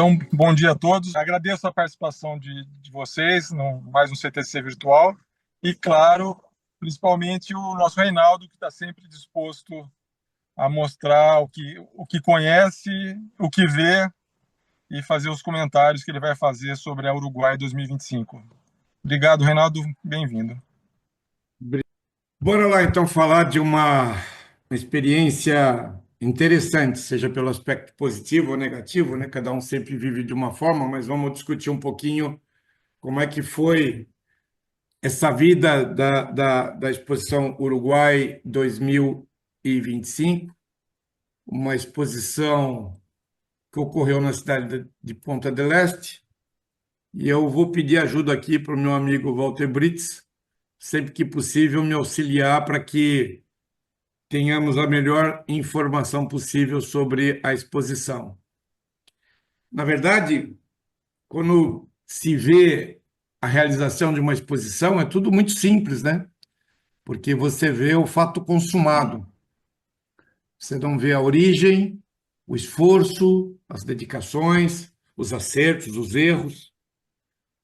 Então, bom dia a todos. Agradeço a participação de vocês no mais um CTC virtual e, claro, principalmente o nosso Reinaldo, que está sempre disposto a mostrar o que conhece, o que vê e fazer os comentários que ele vai fazer sobre a Uruguai 2025. Obrigado, Reinaldo. Bem-vindo. Bora lá, então, falar de uma experiência interessante, seja pelo aspecto positivo ou negativo, né? Cada um sempre vive de uma forma, mas vamos discutir um pouquinho como é que foi essa vida da exposição Uruguai 2025, uma exposição que ocorreu na cidade de Ponta del Este, e eu vou pedir ajuda aqui para o meu amigo Walter Brits, sempre que possível, me auxiliar para que tenhamos a melhor informação possível sobre a exposição. Na verdade, quando se vê a realização de uma exposição, é tudo muito simples, né? Porque você vê o fato consumado. Você não vê a origem, o esforço, as dedicações, os acertos, os erros,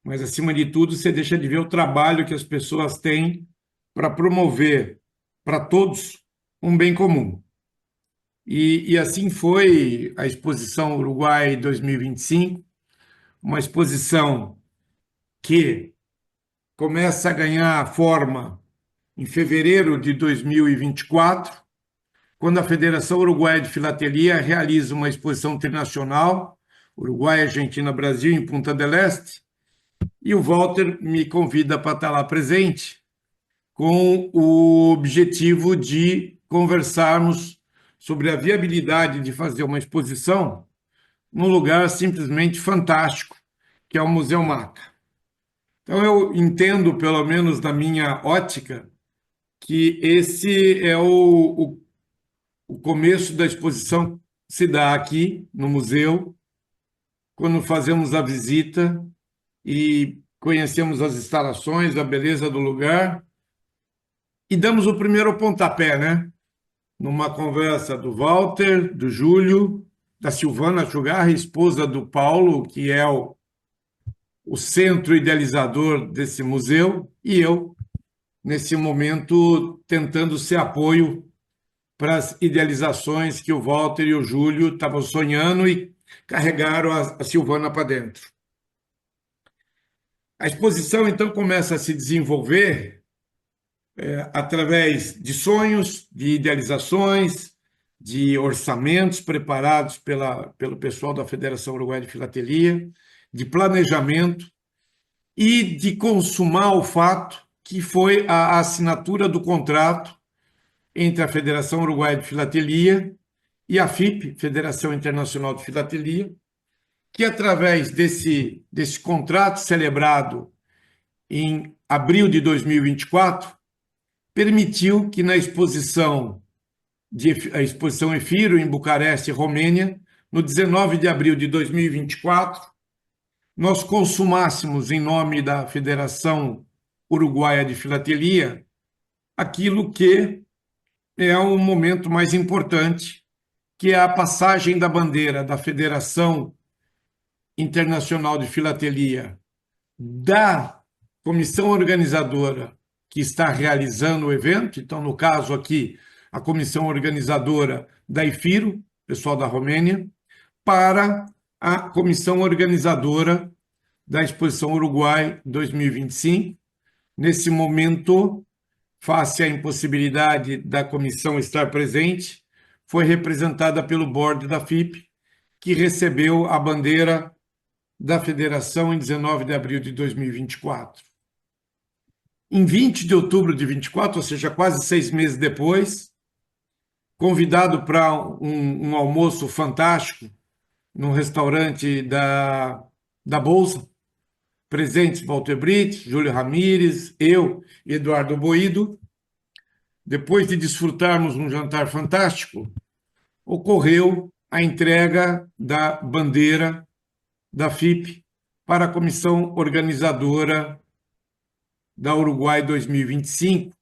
mas, acima de tudo, você deixa de ver o trabalho que as pessoas têm para promover para todos um bem comum. E assim foi a exposição Uruguai 2025, uma exposição que começa a ganhar forma em fevereiro de 2024, quando a Federação Uruguaia de Filatelia realiza uma exposição internacional, Uruguai, Argentina, Brasil, em Punta del Este, e o Walter me convida para estar lá presente, com o objetivo de conversarmos sobre a viabilidade de fazer uma exposição num lugar simplesmente fantástico, que é o Museu Maca. Então, eu entendo, pelo menos na minha ótica, que esse é o começo da exposição que se dá aqui no museu, quando fazemos a visita e conhecemos as instalações, a beleza do lugar, e damos o primeiro pontapé, né? Numa conversa do Walter, do Júlio, da Silvana Chugarra, esposa do Paulo, que é o centro idealizador desse museu, e eu, nesse momento, tentando ser apoio para as idealizações que o Walter e o Júlio estavam sonhando e carregaram a Silvana para dentro. A exposição, então, começa a se desenvolver através de sonhos, de idealizações, de orçamentos preparados pelo pessoal da Federação Uruguaia de Filatelia, de planejamento e de consumar o fato que foi a assinatura do contrato entre a Federação Uruguaia de Filatelia e a FIP, Federação Internacional de Filatelia, que, através desse contrato celebrado em abril de 2024, permitiu que na a exposição EFIRO, em Bucareste, Romênia, no 19 de abril de 2024, nós consumássemos, em nome da Federação Uruguaia de Filatelia, aquilo que é o momento mais importante, que é a passagem da bandeira da Federação Internacional de Filatelia, da comissão organizadora que está realizando o evento, então, no caso aqui, a comissão organizadora da EFIRO, pessoal da Romênia, para a comissão organizadora da Exposição Uruguai 2025. Nesse momento, face à impossibilidade da comissão estar presente, foi representada pelo board da FIP, que recebeu a bandeira da Federação em 19 de abril de 2024. Em 20 de outubro de 24, ou seja, quase 6 meses depois, convidado para um almoço fantástico num restaurante da Bolsa, presentes Walter Brits, Júlio Ramírez, eu e Eduardo Boido. Depois de desfrutarmos um jantar fantástico, ocorreu a entrega da bandeira da FIP para a comissão organizadora da Uruguai 2025,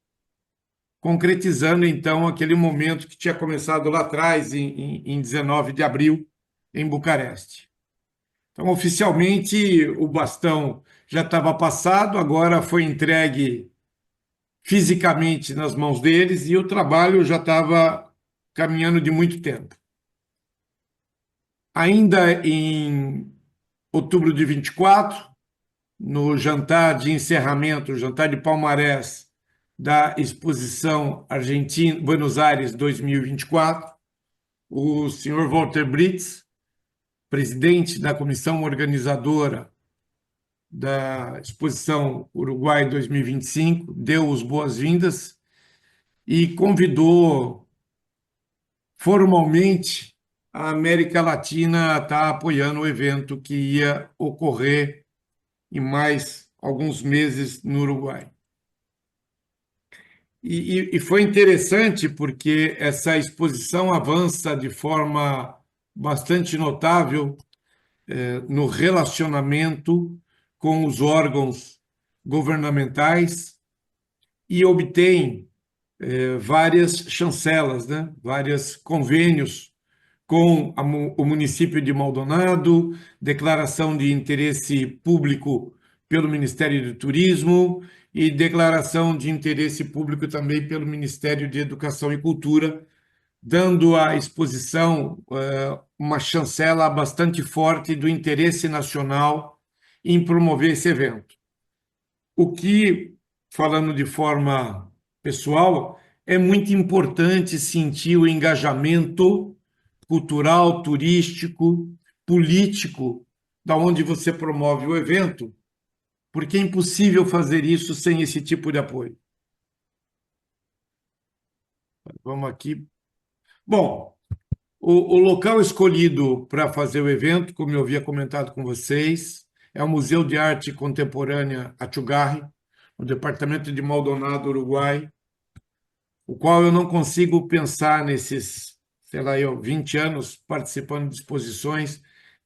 concretizando, então, aquele momento que tinha começado lá atrás, em 19 de abril, em Bucareste. Então, oficialmente, o bastão já estava passado, agora foi entregue fisicamente nas mãos deles e o trabalho já estava caminhando de muito tempo. Ainda em outubro de 24, no jantar de encerramento, o jantar de palmarés da exposição Argentina, Buenos Aires 2024, o senhor Walter Britz, presidente da comissão organizadora da exposição Uruguai 2025, deu as boas-vindas e convidou formalmente a América Latina a estar apoiando o evento que ia ocorrer em mais alguns meses no Uruguai. E foi interessante porque essa exposição avança de forma bastante notável no relacionamento com os órgãos governamentais e obtém várias chancelas, né? Vários convênios com o município de Maldonado, declaração de interesse público pelo Ministério do Turismo e declaração de interesse público também pelo Ministério de Educação e Cultura, dando à exposição uma chancela bastante forte do interesse nacional em promover esse evento. O que, falando de forma pessoal, é muito importante sentir o engajamento cultural, turístico, político, da onde você promove o evento, porque é impossível fazer isso sem esse tipo de apoio. Vamos aqui. Bom, o local escolhido para fazer o evento, como eu havia comentado com vocês, é o Museu de Arte Contemporânea Achugarri, no departamento de Maldonado, Uruguai, o qual eu não consigo pensar nesses, sei lá, 20 anos participando de exposições,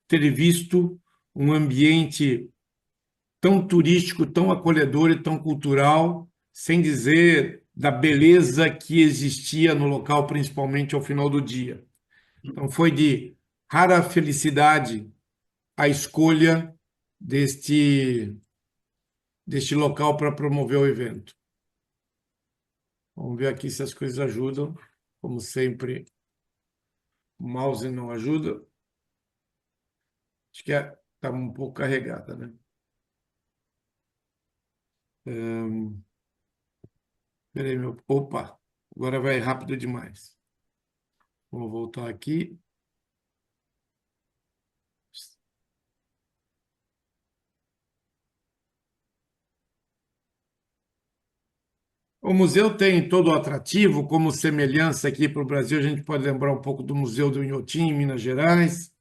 ter visto um ambiente tão turístico, tão acolhedor e tão cultural, sem dizer da beleza que existia no local, principalmente ao final do dia. Então, foi de rara felicidade a escolha deste local para promover o evento. Vamos ver aqui se as coisas ajudam. Como sempre, o mouse não ajuda. Acho que está um pouco carregada, né? Peraí, meu. Opa! Agora vai rápido demais. Vou voltar aqui. O museu tem todo o atrativo, como semelhança aqui para o Brasil, a gente pode lembrar um pouco do Museu do Inhotim, em Minas Gerais,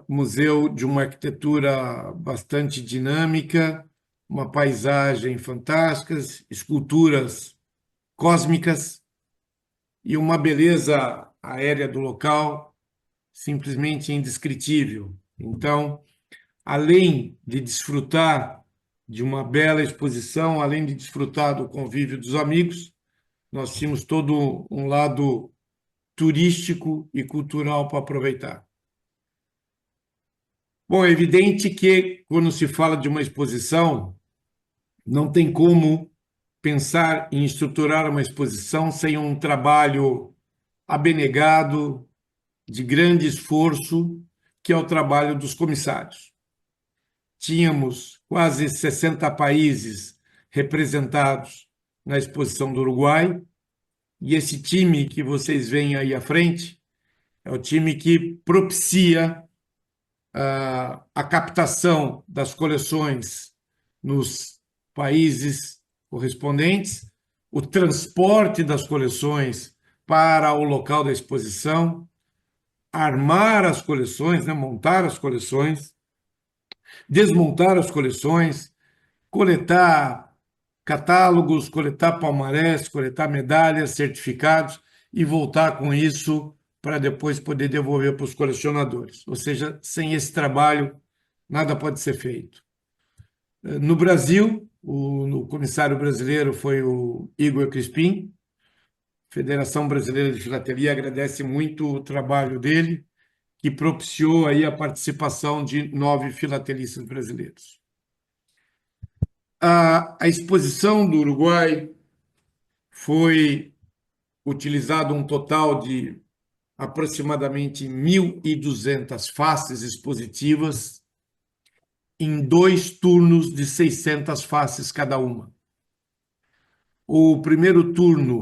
museu de uma arquitetura bastante dinâmica, uma paisagem fantástica, esculturas cósmicas e uma beleza aérea do local simplesmente indescritível. Então, além de desfrutar de uma bela exposição, além de desfrutar do convívio dos amigos, nós tínhamos todo um lado turístico e cultural para aproveitar. Bom, é evidente que quando se fala de uma exposição, não tem como pensar em estruturar uma exposição sem um trabalho abnegado, de grande esforço, que é o trabalho dos comissários. Tínhamos quase 60 países representados na exposição do Uruguai, e esse time que vocês veem aí à frente é o time que propicia a captação das coleções nos países correspondentes, o transporte das coleções para o local da exposição, armar as coleções, né, montar as coleções, desmontar as coleções, coletar catálogos, coletar palmarés, coletar medalhas, certificados e voltar com isso para depois poder devolver para os colecionadores. Ou seja, sem esse trabalho, nada pode ser feito. No Brasil, o comissário brasileiro foi o Igor Crispim. A Federação Brasileira de Filatelia agradece muito o trabalho dele que propiciou aí a participação de 9 filatelistas brasileiros. A exposição do Uruguai foi utilizado um total de aproximadamente 1.200 faces expositivas em 2 turnos de 600 faces cada uma. O primeiro turno,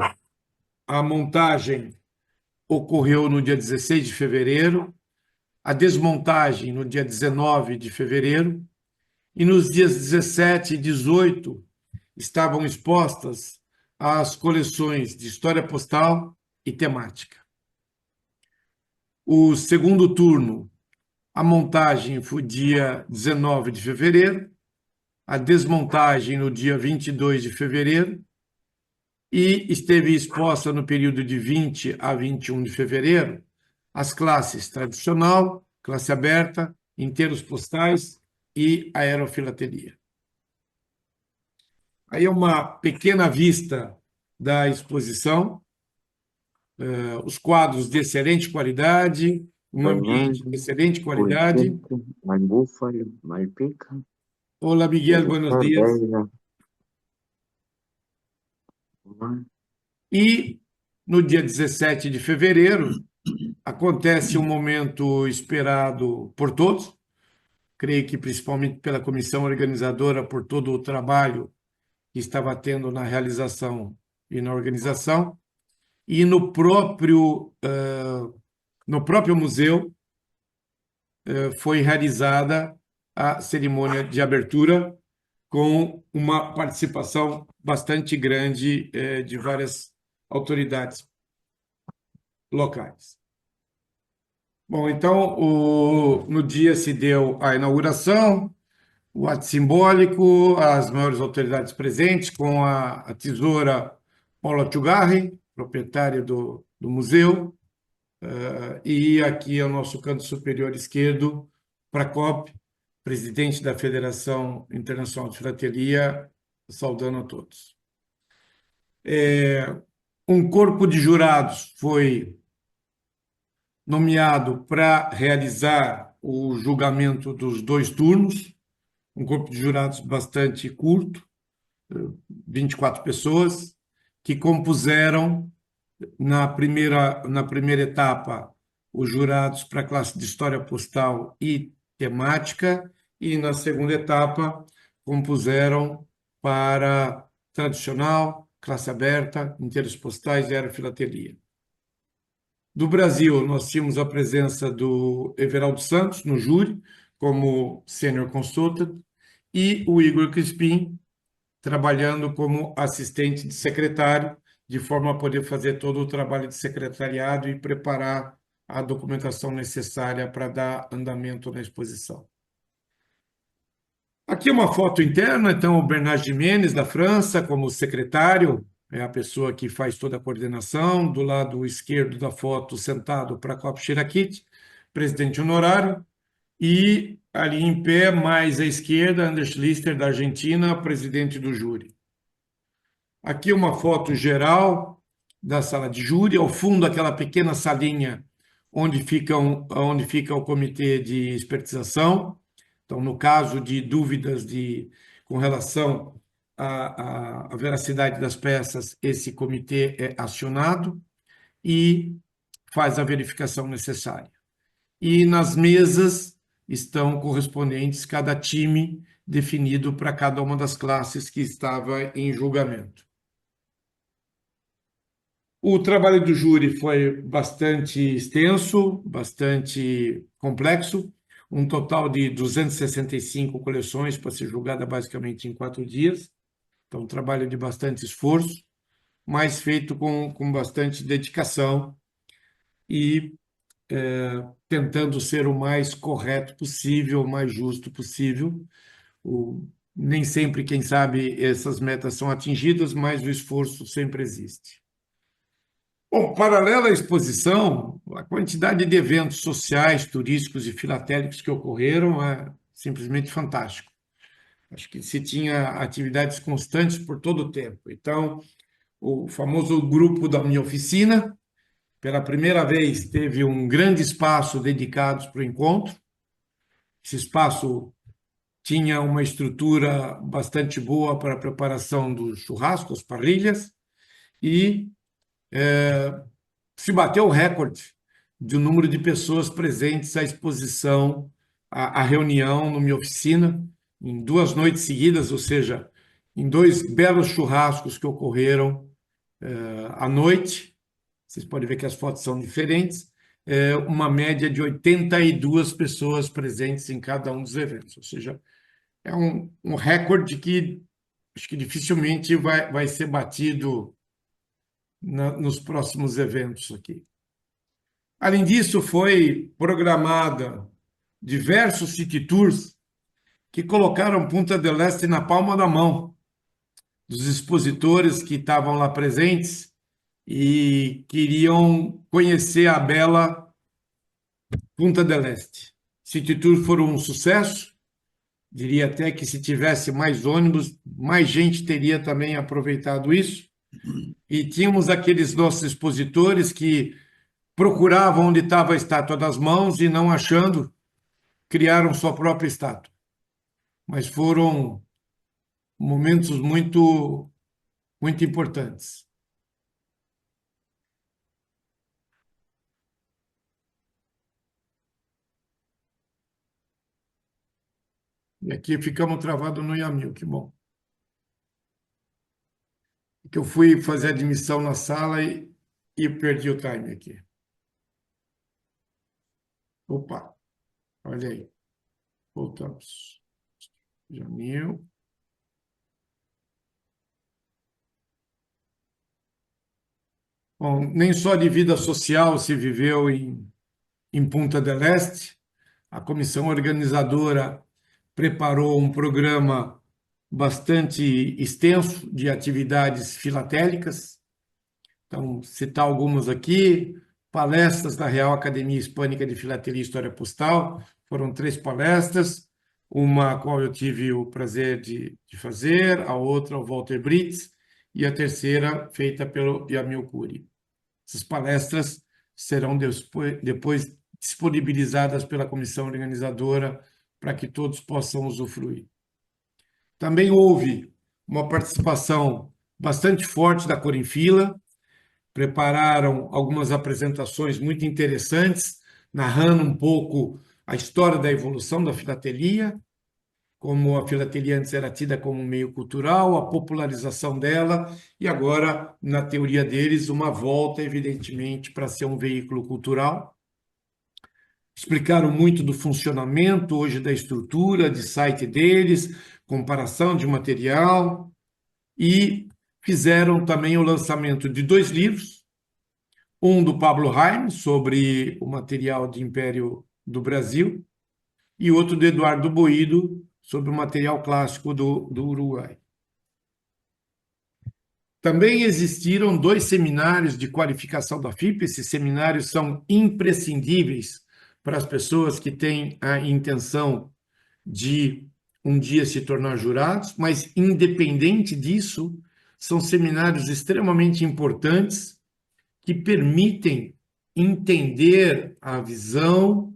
a montagem ocorreu no dia 16 de fevereiro, a desmontagem no dia 19 de fevereiro, e nos dias 17 e 18 estavam expostas as coleções de história postal e temática. O segundo turno, a montagem foi dia 19 de fevereiro, a desmontagem no dia 22 de fevereiro, e esteve exposta no período de 20 a 21 de fevereiro as classes tradicional, classe aberta, inteiros postais e aerofilatelia. Aí é uma pequena vista da exposição, os quadros de excelente qualidade, um ambiente de Banana, excelente qualidade. pulquento, malbúfalo, malpica, Olá, Miguel, buenos dias. cerveja, E no dia 17 de fevereiro acontece um momento esperado por todos, creio que principalmente pela comissão organizadora, por todo o trabalho que estava tendo na realização e na organização, e no próprio museu foi realizada a cerimônia de abertura com uma participação bastante grande de várias autoridades locais. Bom, então, no dia se deu a inauguração, o ato simbólico, as maiores autoridades presentes, com a tesoura Paula Tchugarri, proprietária do museu, e aqui é o nosso canto superior esquerdo, Pracop, presidente da Federação Internacional de Filatelia, saudando a todos. Um corpo de jurados foi nomeado para realizar o julgamento dos 2 turnos, um corpo de jurados bastante curto, 24 pessoas, que compuseram, na primeira etapa, os jurados para a classe de História Postal e Temática, e na segunda etapa compuseram para Tradicional, Classe Aberta, Inteiros Postais e Aerofilatelia. Do Brasil, nós tínhamos a presença do Everaldo Santos no júri, como Senior Consultant, e o Igor Crispim, trabalhando como assistente de secretário, de forma a poder fazer todo o trabalho de secretariado e preparar a documentação necessária para dar andamento na exposição. Aqui uma foto interna, então, o Bernard Jiménez, da França, como secretário, é a pessoa que faz toda a coordenação. Do lado esquerdo da foto, sentado, Pracop Shirakit, presidente honorário, e ali em pé, mais à esquerda, Anders Lister, da Argentina, presidente do júri. Aqui uma foto geral da sala de júri, ao fundo aquela pequena salinha onde fica o comitê de espertização. Então, no caso de dúvidas com relação à veracidade das peças, esse comitê é acionado e faz a verificação necessária. E nas mesas estão correspondentes cada time definido para cada uma das classes que estava em julgamento. O trabalho do júri foi bastante extenso, bastante complexo, um total de 265 coleções para ser julgada basicamente em 4 dias. Então, um trabalho de bastante esforço, mas feito com bastante dedicação e tentando ser o mais correto possível, o mais justo possível. Nem sempre, quem sabe, essas metas são atingidas, mas o esforço sempre existe. Bom, paralelo à exposição, a quantidade de eventos sociais, turísticos e filatélicos que ocorreram é simplesmente fantástico. Acho que se tinha atividades constantes por todo o tempo. Então, o famoso grupo da minha oficina, pela primeira vez, teve um grande espaço dedicado para o encontro. Esse espaço tinha uma estrutura bastante boa para a preparação do churrasco, as parrilhas, e se bateu o recorde do número de pessoas presentes à exposição, à reunião no minha oficina, em 2 noites seguidas, ou seja, em 2 belos churrascos que ocorreram à noite. Vocês podem ver que as fotos são diferentes, uma média de 82 pessoas presentes em cada um dos eventos, ou seja, é um recorde que acho que dificilmente vai ser batido nos próximos eventos aqui. Além disso, foi programada diversos city tours que colocaram Punta del Este na palma da mão dos expositores que estavam lá presentes e queriam conhecer a bela Punta del Este. City tours foram um sucesso. Diria até que se tivesse mais ônibus, mais gente teria também aproveitado isso. E tínhamos aqueles nossos expositores que procuravam onde estava a estátua das mãos e, não achando, criaram sua própria estátua. Mas foram momentos muito, muito importantes. E aqui ficamos travados no Yamil, que bom. Que eu fui fazer admissão na sala e perdi o time aqui. Opa, olha aí. Voltamos. Jamil. Bom, nem só de vida social se viveu em Punta del Este. A comissão organizadora preparou um programa bastante extenso de atividades filatélicas. Então, citar algumas aqui: palestras da Real Academia Hispânica de Filatelia e História Postal, foram 3 palestras, uma a qual eu tive o prazer de fazer, a outra o Walter Britz, e a terceira feita pelo Yamil Coury. Essas palestras serão depois disponibilizadas pela comissão organizadora para que todos possam usufruir. Também houve uma participação bastante forte da Cor em Fila, prepararam algumas apresentações muito interessantes, narrando um pouco a história da evolução da filatelia, como a filatelia antes era tida como um meio cultural, a popularização dela, e agora, na teoria deles, uma volta, evidentemente, para ser um veículo cultural. Explicaram muito do funcionamento hoje da estrutura de site deles, comparação de material, e fizeram também o lançamento de 2 livros, um do Pablo Haim, sobre o material de Império do Brasil, e outro do Eduardo Boído, sobre o material clássico do Uruguai. Também existiram 2 seminários de qualificação da FIP. Esses seminários são imprescindíveis para as pessoas que têm a intenção de um dia se tornar jurados, mas, independente disso, são seminários extremamente importantes que permitem entender a visão,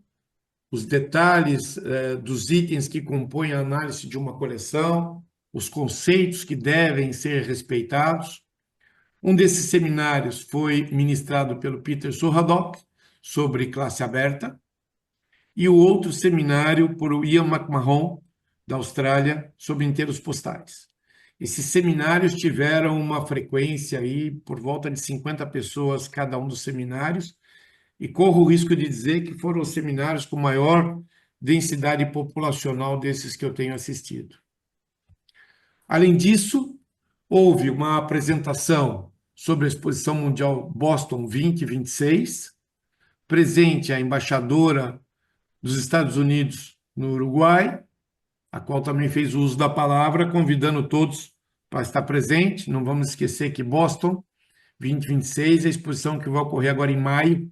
os detalhes dos itens que compõem a análise de uma coleção, os conceitos que devem ser respeitados. Um desses seminários foi ministrado pelo Peter Surradok, sobre classe aberta, e o outro seminário por Ian McMahon, da Austrália, sobre enterros postais. Esses seminários tiveram uma frequência aí por volta de 50 pessoas cada um dos seminários, e corro o risco de dizer que foram os seminários com maior densidade populacional desses que eu tenho assistido. Além disso, houve uma apresentação sobre a Exposição Mundial Boston 2026, presente a embaixadora dos Estados Unidos no Uruguai, a qual também fez uso da palavra, convidando todos para estar presente. Não vamos esquecer que Boston 2026 é a exposição que vai ocorrer agora em maio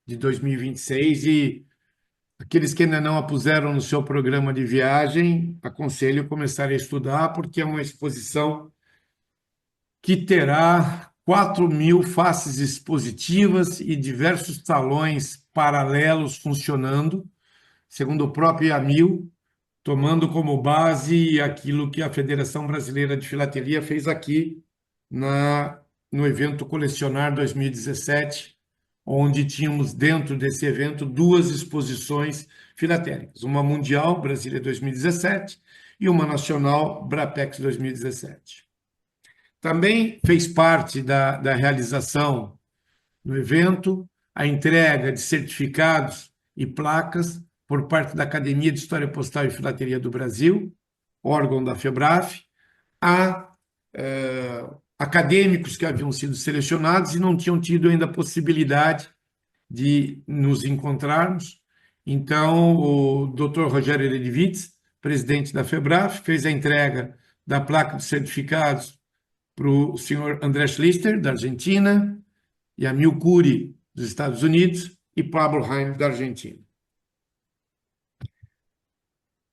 de 2026, e aqueles que ainda não a puseram no seu programa de viagem, aconselho começar a estudar, porque é uma exposição que terá 4.000 faces expositivas e diversos salões paralelos funcionando, segundo o próprio Yamil, tomando como base aquilo que a Federação Brasileira de Filatelia fez aqui no evento Colecionar 2017, onde tínhamos dentro desse evento 2 exposições filatélicas, uma mundial, Brasília 2017, e uma nacional, Brapex 2017. Também fez parte da realização no evento a entrega de certificados e placas por parte da Academia de História Postal e Filatelia do Brasil, órgão da FEBRAF, a acadêmicos que haviam sido selecionados e não tinham tido ainda a possibilidade de nos encontrarmos. Então, o Dr. Rogério Ledvitz, presidente da FEBRAF, fez a entrega da placa de certificados para o senhor André Schlichter, da Argentina, Yamil Coury, dos Estados Unidos, e Pablo Haim, da Argentina.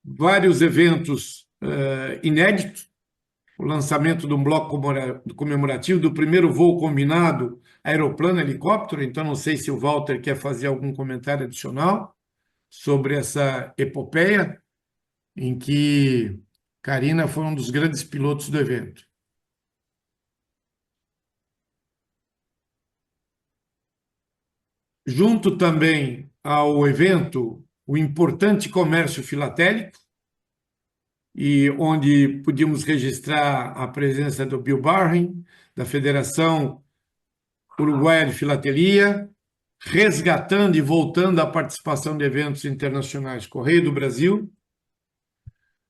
Vários eventos inéditos, o lançamento de um bloco comemorativo do primeiro voo combinado aeroplano-helicóptero, então não sei se o Walter quer fazer algum comentário adicional sobre essa epopeia, em que Karina foi um dos grandes pilotos do evento. Junto também ao evento, o importante comércio filatélico, e onde podíamos registrar a presença do Bill Barring, da Federação Uruguaia de Filatelia, resgatando e voltando à participação de eventos internacionais Correio do Brasil,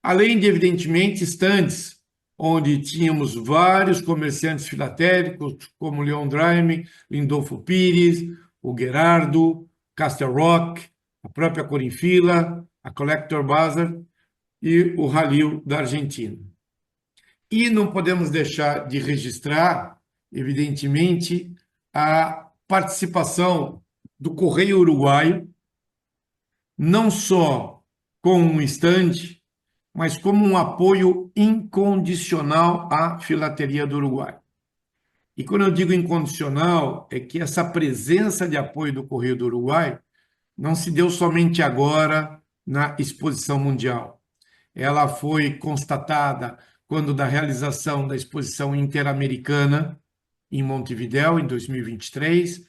além de, evidentemente, estandes, onde tínhamos vários comerciantes filatélicos, como Leon Draime, Lindolfo Pires, o Gerardo, Castle Rock, a própria Corinfila, a Collector Bazaar e o Halil, da Argentina. E não podemos deixar de registrar, evidentemente, a participação do Correio Uruguaio, não só com um estande, mas como um apoio incondicional à filatelia do Uruguai. E quando eu digo incondicional, é que essa presença de apoio do Correio do Uruguai não se deu somente agora na exposição mundial. Ela foi constatada quando da realização da exposição interamericana em Montevidéu, em 2023,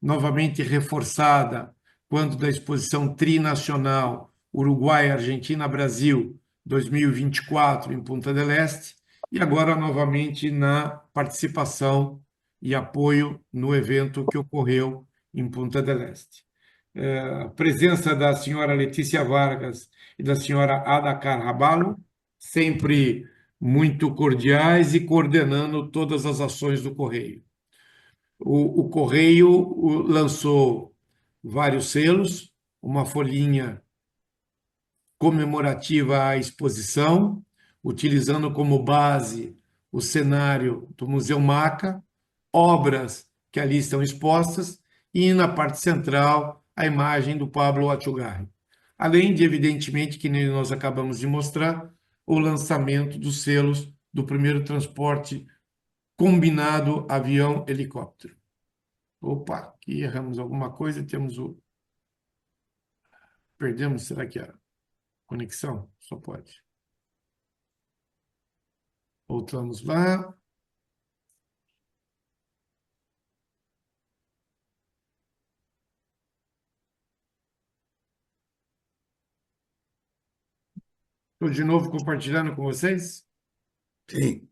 novamente reforçada quando da exposição trinacional Uruguai, Argentina, Brasil, 2024, em Punta del Este, e agora novamente na participação e apoio no evento que ocorreu em Punta del Este. A presença da senhora Letícia Vargas e da senhora Ada Carvalho, sempre muito cordiais e coordenando todas as ações do Correio. O Correio lançou vários selos, uma folhinha comemorativa à exposição, utilizando como base o cenário do Museu Maca, obras que ali estão expostas, e na parte central a imagem do Pablo Achugarri. Além de, evidentemente, que nós acabamos de mostrar, o lançamento dos selos do primeiro transporte combinado avião-helicóptero. Opa, aqui erramos alguma coisa, temos o... Perdemos, será que a conexão? Só pode. Voltamos lá. Estou de novo compartilhando com vocês? Sim.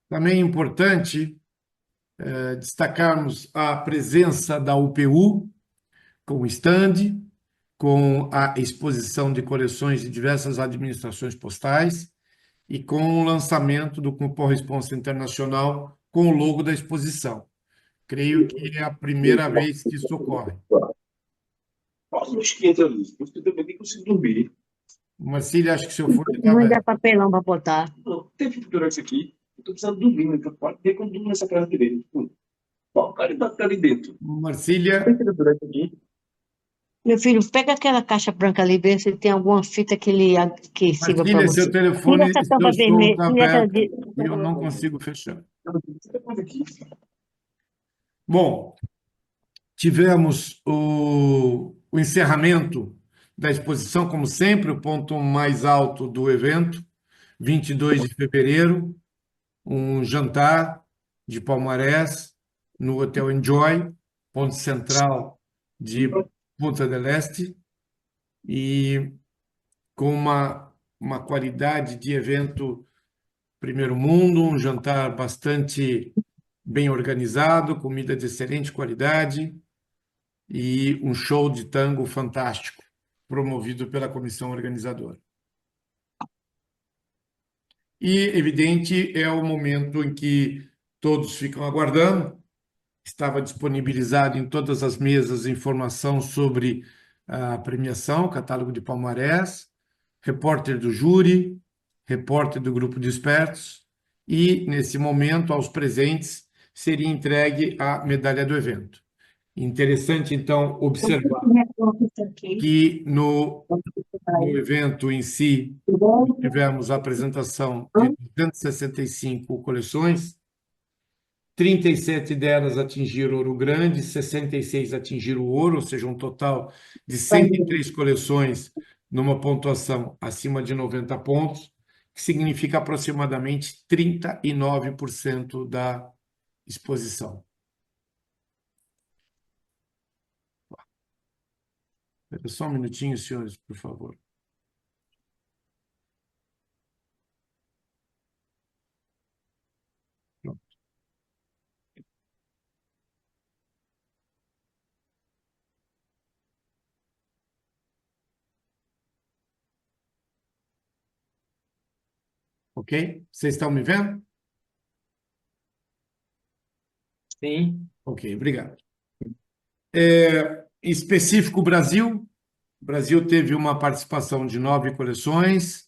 Também é importante destacarmos a presença da UPU, com o stand, com a exposição de coleções de diversas administrações postais e com o lançamento do Cupom Responsa Internacional com o logo da exposição. Creio que é a primeira vez que isso ocorre. Quase uns 500 ali. Eu também nem consigo dormir. Marcília, acho que o seu fone Não estava... dá papelão para botar. Não, teve durante isso aqui. Eu tô precisando dormir, né? Pode ver quando durmo nessa casa direito. Qual o cara tá ali dentro? Marcília, Tem durante aqui. Meu filho, pega aquela caixa branca ali, vê se tem alguma fita que Mas, sirva para filha, você. seu Tira telefone, essa seu tampa som vermelha, está tira essa aberto e eu não consigo fechar. aqui. Bom, tivemos o encerramento da exposição, como sempre, o ponto mais alto do evento, 22 de fevereiro, um jantar de palmarés no Hotel Enjoy, ponto central de Punta del Este, e com uma qualidade de evento primeiro mundo, um jantar bastante bem organizado, comida de excelente qualidade e um show de tango fantástico, promovido pela comissão organizadora. E, evidente, é o momento em que todos ficam aguardando. Estava disponibilizado em todas as mesas informação sobre a premiação, catálogo de palmarés, repórter do júri, repórter do grupo de expertos, e, nesse momento, aos presentes, seria entregue a medalha do evento. Interessante, então, observar que no evento em si, tivemos a apresentação de 265 coleções, 37 delas atingiram ouro grande, 66 atingiram ouro, ou seja, um total de 103 coleções numa pontuação acima de 90 pontos, que significa aproximadamente 39% da exposição. Espera só um minutinho, senhores, por favor. Pronto. Ok? Vocês estão me vendo? Sim. Ok, obrigado. Em específico, Brasil. O Brasil teve uma participação de 9 coleções,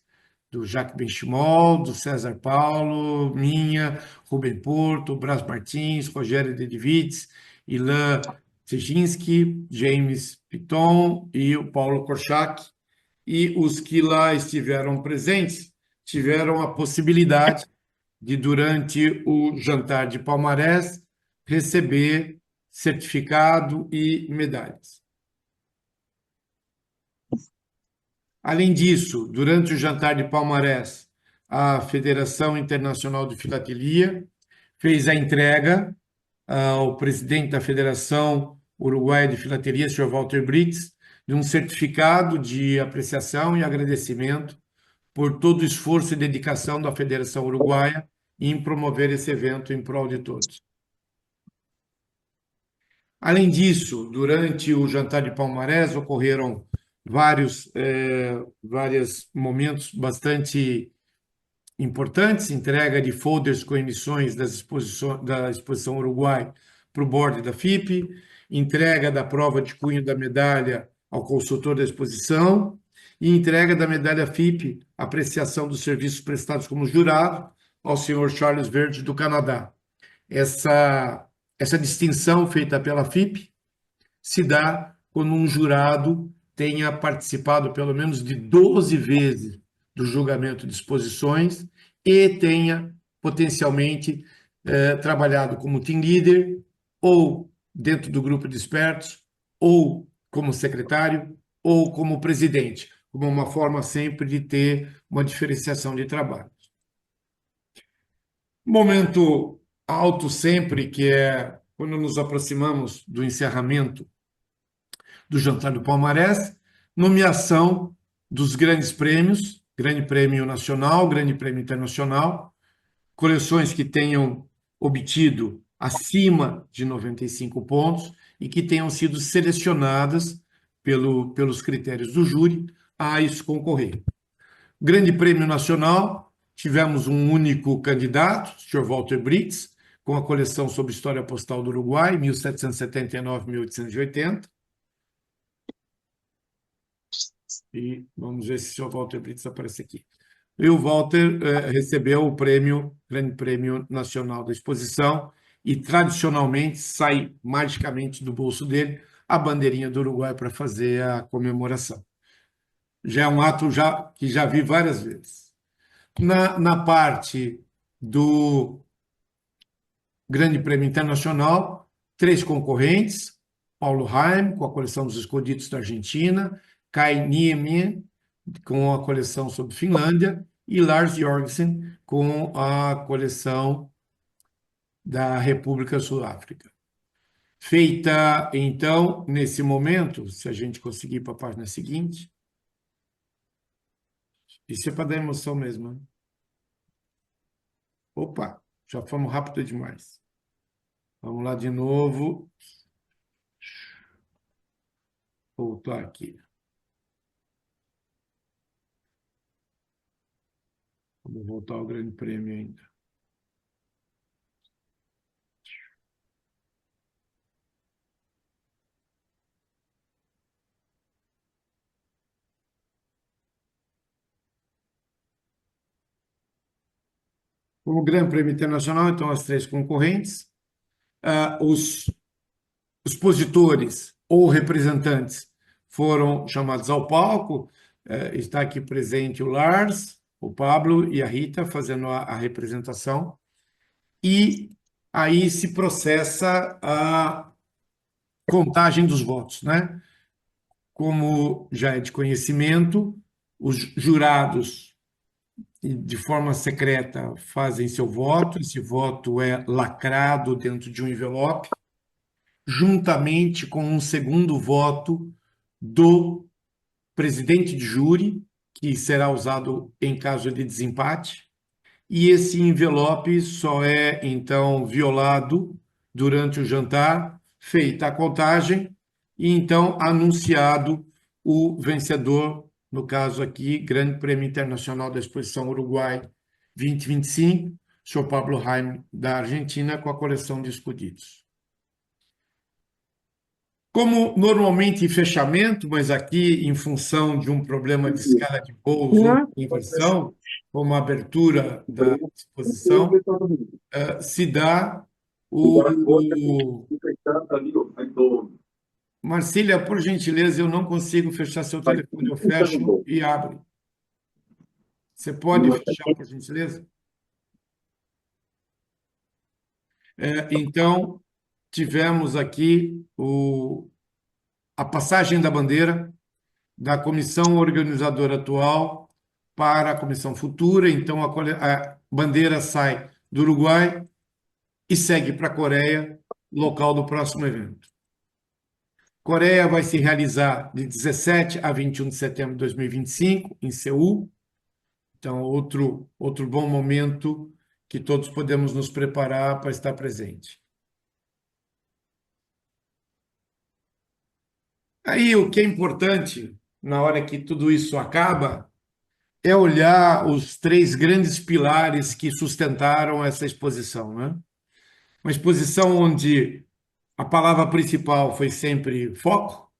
do Jacques Benchimol, do César Paulo, minha, Rubem Porto, Brás Martins, Rogério Dedivitz, Ilan Tchejinski, James Piton e o Paulo Korchak. E os que lá estiveram presentes tiveram a possibilidade de, durante o jantar de palmarés, receber certificado e medalhas. Além disso, durante o jantar de palmarés, a Federação Internacional de Filatelia fez a entrega ao presidente da Federação Uruguaia de Filatelia, Sr. Walter Brits, de um certificado de apreciação e agradecimento por todo o esforço e dedicação da Federação Uruguaia em promover esse evento em prol de todos. Além disso, durante o jantar de palmarés ocorreram vários momentos bastante importantes, entrega de folders com emissões da Exposição Uruguai para o board da FIP, entrega da prova de cunho da medalha ao consultor da exposição e entrega da medalha FIP, apreciação dos serviços prestados como jurado, ao senhor Charles Verde, do Canadá. Essa distinção feita pela FIP se dá quando um jurado tenha participado pelo menos de 12 vezes do julgamento de exposições e tenha potencialmente trabalhado como team leader ou dentro do grupo de expertos ou como secretário ou como presidente, como uma forma sempre de ter uma diferenciação de trabalho. Momento alto sempre, que é quando nos aproximamos do encerramento do Jantar do Palmarés, nomeação dos grandes prêmios, Grande Prêmio Nacional, Grande Prêmio Internacional, coleções que tenham obtido acima de 95 pontos e que tenham sido selecionadas pelos critérios do júri a isso concorrer. Grande Prêmio Nacional, tivemos um único candidato, o Sr. Walter Brits, com a coleção sobre História Postal do Uruguai, 1779-1880. E vamos ver se o Sr. Walter Brits aparece aqui. E o Walter recebeu o Grande Prêmio Nacional da Exposição, e tradicionalmente sai magicamente do bolso dele a bandeirinha do Uruguai para fazer a comemoração. Já é um ato que já vi várias vezes. Na parte do Grande Prêmio Internacional, 3 concorrentes: Paulo Haim, com a coleção dos Escondidos da Argentina, Kai Niemi, com a coleção sobre Finlândia, e Lars Jorgensen, com a coleção da República Sul-África. Feita, então, nesse momento, se a gente conseguir ir para a página seguinte, isso é para dar emoção mesmo, né? Opa, já fomos rápido demais. Vamos lá de novo. Voltar aqui. Vamos voltar ao Grande Prêmio ainda. O Grande Prêmio Internacional, então, as 3 concorrentes. Os expositores ou representantes foram chamados ao palco. Está aqui presente o Lars, o Pablo e a Rita fazendo a representação. E aí se processa a contagem dos votos, né? Como já é de conhecimento, os jurados, de forma secreta, fazem seu voto. Esse voto é lacrado dentro de um envelope, juntamente com um segundo voto do presidente de júri, que será usado em caso de desempate, e esse envelope só é, então, violado durante o jantar, feita a contagem, e então anunciado o vencedor, no caso aqui, Grande Prêmio Internacional da Exposição Uruguai 2025, Sr. Pablo Haim, da Argentina, com a coleção de Escondidos. Como normalmente em fechamento, mas aqui em função de um problema de escala de voos ou de inversão, como a abertura da exposição, se dá o... Marcília, por gentileza, eu não consigo fechar seu telefone, eu fecho e abro. Você pode fechar, por gentileza? Então, tivemos aqui a passagem da bandeira da comissão organizadora atual para a comissão futura. Então, a bandeira sai do Uruguai e segue para a Coreia, local do próximo evento. Coreia vai se realizar de 17 a 21 de setembro de 2025, em Seul. Então, outro bom momento que todos podemos nos preparar para estar presente. Aí, o que é importante, na hora que tudo isso acaba, é olhar os 3 grandes pilares que sustentaram essa exposição, né? Uma exposição onde a palavra principal foi sempre foco,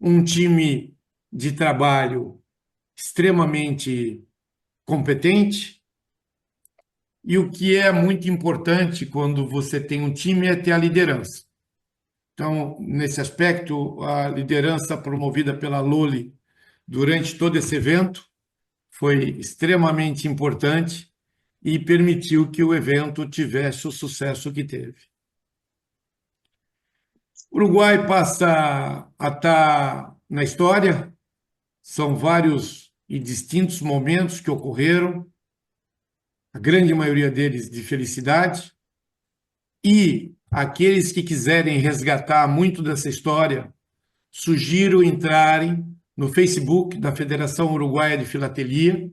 um time de trabalho extremamente competente, e o que é muito importante quando você tem um time é ter a liderança. Então, nesse aspecto, a liderança promovida pela Loli durante todo esse evento foi extremamente importante e permitiu que o evento tivesse o sucesso que teve. O Uruguai passa a estar na história. São vários e distintos momentos que ocorreram, a grande maioria deles de felicidade, e aqueles que quiserem resgatar muito dessa história, sugiro entrarem no Facebook da Federação Uruguaia de Filatelia,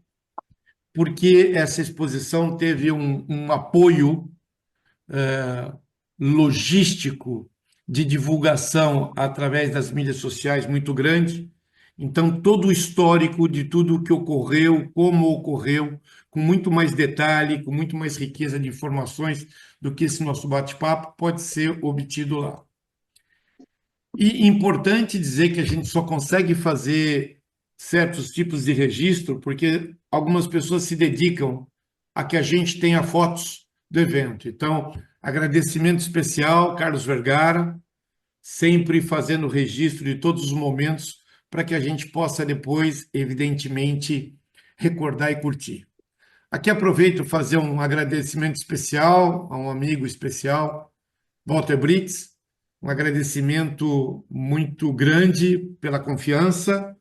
porque essa exposição teve um apoio logístico de divulgação através das mídias sociais muito grande. Então, todo o histórico de tudo o que ocorreu, como ocorreu, com muito mais detalhe, com muito mais riqueza de informações do que esse nosso bate-papo, pode ser obtido lá. E importante dizer que a gente só consegue fazer certos tipos de registro porque algumas pessoas se dedicam a que a gente tenha fotos do evento. Então, agradecimento especial, Carlos Vergara, sempre fazendo registro de todos os momentos para que a gente possa depois, evidentemente, recordar e curtir. Aqui aproveito fazer um agradecimento especial a um amigo especial, Walter Brits, um agradecimento muito grande pela confiança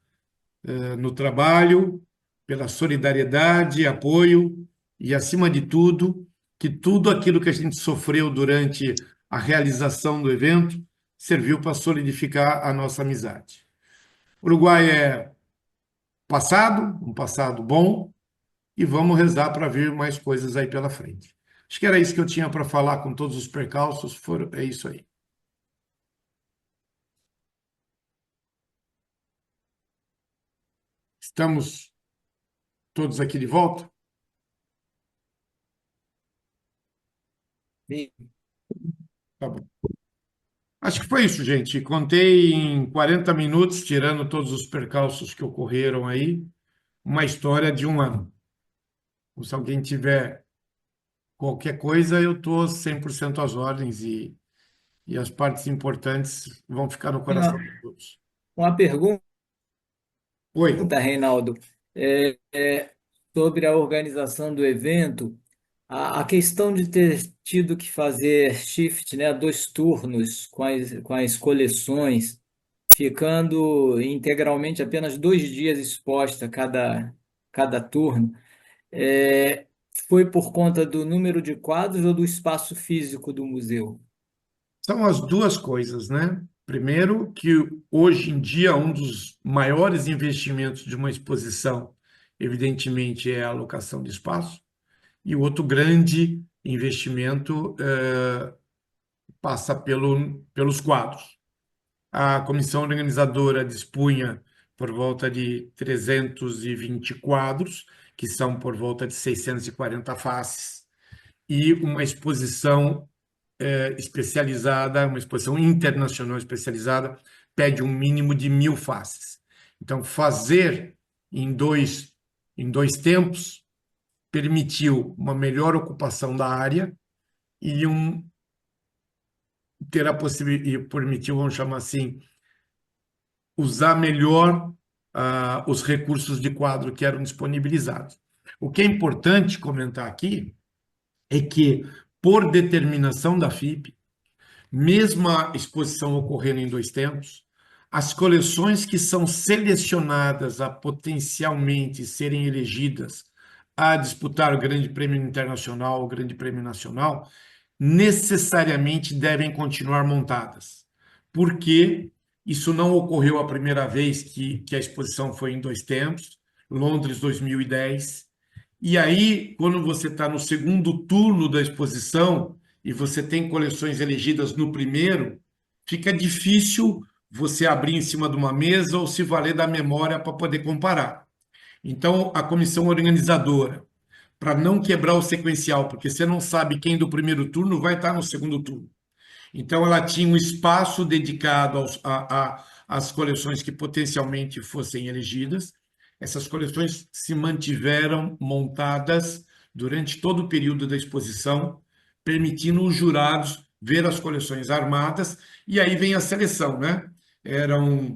no trabalho, pela solidariedade, apoio e, acima de tudo, que tudo aquilo que a gente sofreu durante a realização do evento serviu para solidificar a nossa amizade. O Uruguai é passado, um passado bom, e vamos rezar para vir mais coisas aí pela frente. Acho que era isso que eu tinha para falar com todos os percalços, é isso aí. Estamos todos aqui de volta? Sim. Tá bom. Acho que foi isso, gente. Contei em 40 minutos, tirando todos os percalços que ocorreram aí, uma história de um ano. Se alguém tiver qualquer coisa, eu estou 100% às ordens e as partes importantes vão ficar no coração Uma, de todos. uma pergunta, Oi. Reinaldo, sobre a organização do evento. A questão de ter tido que fazer shift, né, 2 turnos com as coleções, ficando integralmente apenas 2 dias exposta cada turno, é, foi por conta do número de quadros ou do espaço físico do museu? São as duas coisas, né? Primeiro, que hoje em dia um dos maiores investimentos de uma exposição, evidentemente, é a alocação de espaço, e o outro grande investimento passa pelos quadros. A comissão organizadora dispunha por volta de 320 quadros, que são por volta de 640 faces, e uma exposição especializada, uma exposição internacional especializada, pede um mínimo de 1.000 faces. Então, fazer em dois tempos permitiu uma melhor ocupação da área e ter a possibilidade, permitiu, vamos chamar assim, usar melhor os recursos de quadro que eram disponibilizados. O que é importante comentar aqui é que, por determinação da FIP, mesmo a exposição ocorrendo em 2 tempos, as coleções que são selecionadas a potencialmente serem elegidas a disputar o Grande Prêmio Internacional, o Grande Prêmio Nacional, necessariamente devem continuar montadas. Porque isso não ocorreu a primeira vez que a exposição foi em 2 tempos, Londres 2010. E aí, quando você está no segundo turno da exposição e você tem coleções elegidas no primeiro, fica difícil você abrir em cima de uma mesa ou se valer da memória para poder comparar. Então, a comissão organizadora, para não quebrar o sequencial, porque você não sabe quem do primeiro turno vai estar no segundo turno. Então, ela tinha um espaço dedicado às coleções que potencialmente fossem elegidas. Essas coleções se mantiveram montadas durante todo o período da exposição, permitindo os jurados ver as coleções armadas, e aí vem a seleção, né? Eram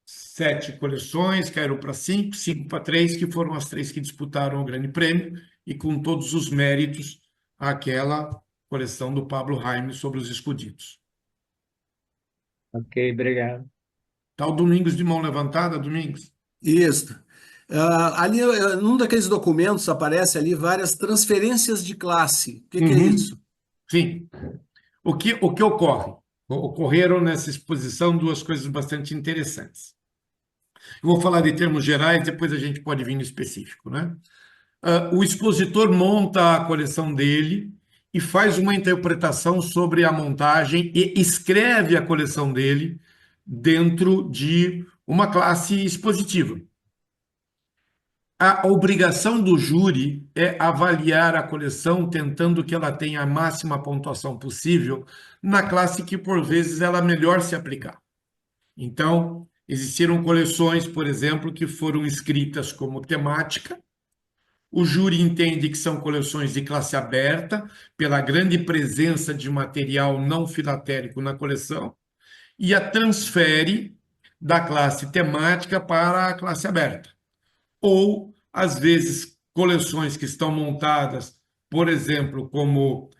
7 coleções, caíram para 5, 5 para 3, que foram as 3 que disputaram o Grande Prêmio, e com todos os méritos, aquela coleção do Pablo Jaime sobre os escuditos. Ok, obrigado. Tá o Domingos de mão levantada, Domingos? Isso. Ali, num daqueles documentos, aparece ali várias transferências de classe. O que é isso? Sim. O que ocorre? Ocorreram nessa exposição 2 coisas bastante interessantes. Eu vou falar de termos gerais, depois a gente pode vir no específico, né? O expositor monta a coleção dele e faz uma interpretação sobre a montagem e escreve a coleção dele dentro de uma classe expositiva. A obrigação do júri é avaliar a coleção tentando que ela tenha a máxima pontuação possível na classe que, por vezes, ela melhor se aplicar. Então, existiram coleções, por exemplo, que foram escritas como temática. O júri entende que são coleções de classe aberta, pela grande presença de material não filatérico na coleção, e a transfere da classe temática para a classe aberta. Ou, às vezes, coleções que estão montadas, por exemplo, como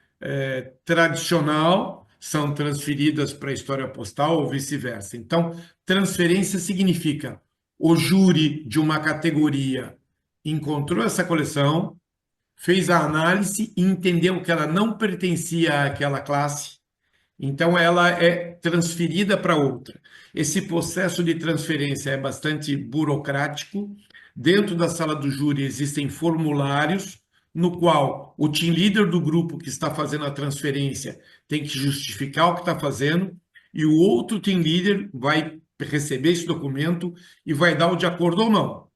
tradicional, são transferidas para a história postal ou vice-versa. Então, transferência significa o júri de uma categoria encontrou essa coleção, fez a análise e entendeu que ela não pertencia àquela classe, então ela é transferida para outra. Esse processo de transferência é bastante burocrático. Dentro da sala do júri existem formulários no qual o team leader do grupo que está fazendo a transferência tem que justificar o que está fazendo e o outro team leader vai receber esse documento e vai dar o de acordo ou não.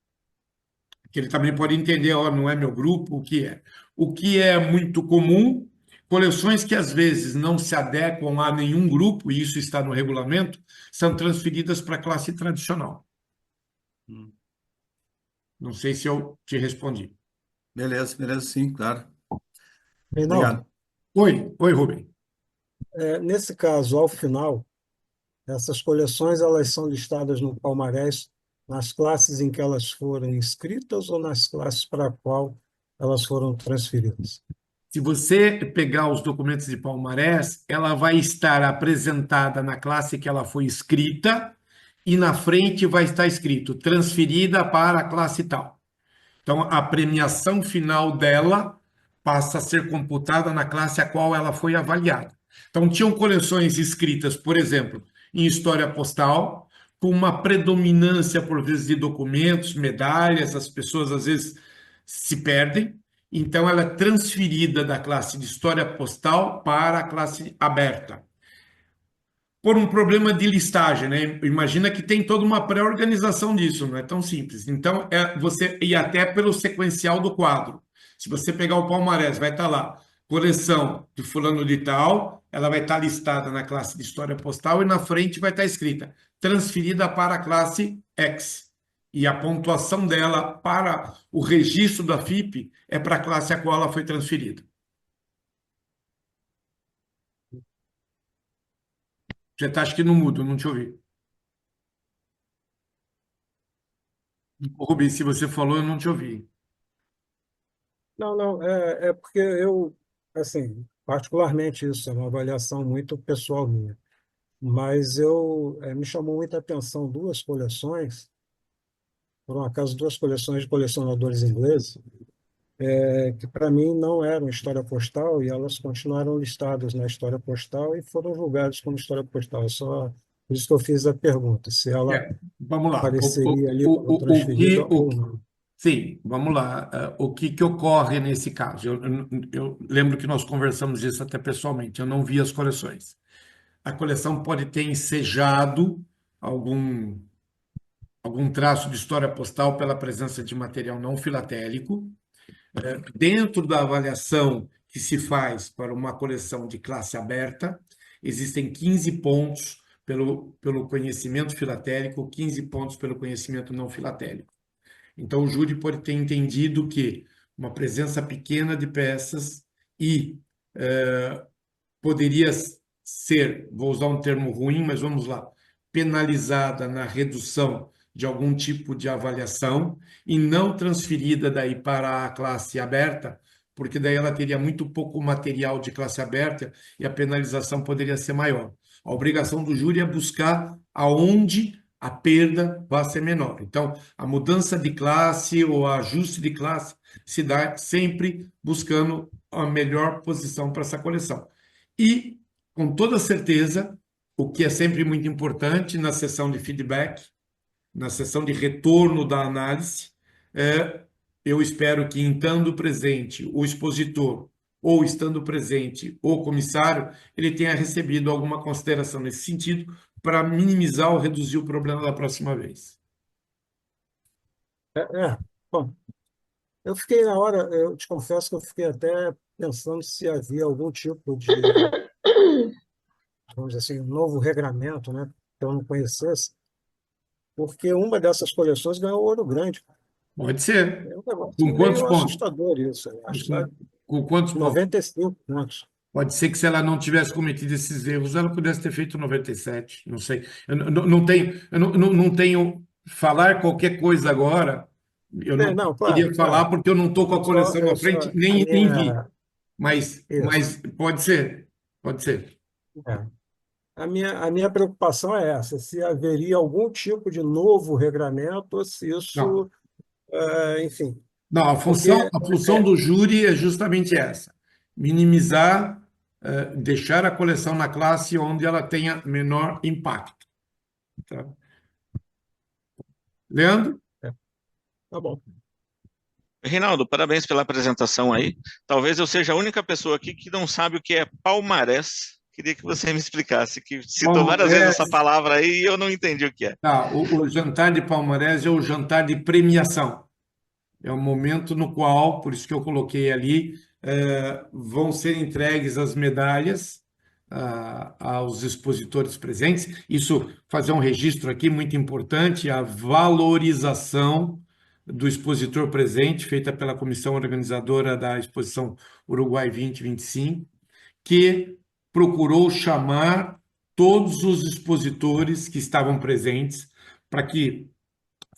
Que ele também pode entender, ó, não é meu grupo, o que é. O que é muito comum, coleções que às vezes não se adequam a nenhum grupo, e isso está no regulamento, são transferidas para a classe tradicional. Não sei se eu te respondi. Beleza, sim, claro. Reinaldo, Obrigado. Oi, Rubem. nesse caso, ao final, essas coleções elas são listadas no palmarés nas classes em que elas foram inscritas ou nas classes para a qual elas foram transferidas? Se você pegar os documentos de palmarés, ela vai estar apresentada na classe que ela foi escrita e na frente vai estar escrito transferida para a classe tal. Então, a premiação final dela passa a ser computada na classe a qual ela foi avaliada. Então, tinham coleções escritas, por exemplo, em história postal, com uma predominância, por vezes, de documentos, medalhas, as pessoas, às vezes, se perdem. Então, ela é transferida da classe de história postal para a classe aberta por um problema de listagem, né? Imagina que tem toda uma pré-organização disso, não é tão simples. Então, você e até pelo sequencial do quadro. Se você pegar o palmarés, vai estar lá, coleção de fulano de tal, ela vai estar listada na classe de história postal e na frente vai estar escrita transferida para a classe X. E a pontuação dela para o registro da FIP é para a classe a qual ela foi transferida. Já está, acho que no mudo, não te ouvi. Rubens, se você falou, eu não te ouvi. Não, é porque eu, assim, particularmente isso, é uma avaliação muito pessoal minha. Mas me chamou muita atenção duas coleções, por um acaso, duas coleções de colecionadores ingleses, que para mim não eram história postal e elas continuaram listadas na história postal e foram julgadas como história postal. Por isso que eu fiz a pergunta, se ela Vamos lá. apareceria ali como transferida ou não. Sim, vamos lá. O que ocorre nesse caso? Eu lembro que nós conversamos isso até pessoalmente, eu não vi as coleções. A coleção pode ter ensejado algum traço de história postal pela presença de material não filatélico. Dentro da avaliação que se faz para uma coleção de classe aberta, existem 15 pontos pelo conhecimento filatélico, 15 pontos pelo conhecimento não filatélico. Então, o júri pode ter entendido que uma presença pequena de peças e poderia ser, vou usar um termo ruim, mas vamos lá, penalizada na redução de algum tipo de avaliação e não transferida daí para a classe aberta, porque daí ela teria muito pouco material de classe aberta e a penalização poderia ser maior. A obrigação do júri é buscar aonde a perda vai ser menor. Então, a mudança de classe ou ajuste de classe se dá sempre buscando a melhor posição para essa coleção. E, com toda certeza, o que é sempre muito importante na sessão de feedback, na sessão de retorno da análise, eu espero que, estando presente o expositor ou estando presente o comissário, ele tenha recebido alguma consideração nesse sentido para minimizar ou reduzir o problema da próxima vez. Bom, eu fiquei na hora, eu te confesso que eu fiquei até pensando se havia algum tipo de, vamos dizer assim, um novo regramento, né, que eu não conhecesse, porque uma dessas coleções ganhou ouro grande. Pode ser. É um negócio Com quantos meio pontos? assustador isso, eu acho, sabe? Com quantos pontos? 95 pontos. Pode ser que se ela não tivesse cometido esses erros, ela pudesse ter feito 97, não sei. Eu não tenho falar qualquer coisa agora. Eu não Não, claro, queria falar claro. porque eu não estou com a coleção na frente, A nem vi. minha, isso. Mas pode ser, pode ser. É. A minha preocupação é essa, se haveria algum tipo de novo regramento, ou se Não, isso, enfim, não, porque a função do júri é justamente essa: minimizar, deixar a coleção na classe onde ela tenha menor impacto. Tá? Leandro? tá bom. Reinaldo, parabéns pela apresentação aí. Talvez eu seja a única pessoa aqui que não sabe o que é palmarés. Queria que você me explicasse, que citou várias vezes essa palavra aí e eu não entendi o que é. Tá, o jantar de palmarés é o jantar de premiação. É o momento no qual, por isso que eu coloquei ali, vão ser entregues as medalhas aos expositores presentes. Isso, fazer um registro aqui muito importante, a valorização do expositor presente, feita pela comissão organizadora da exposição Uruguai 2025, que procurou chamar todos os expositores que estavam presentes para que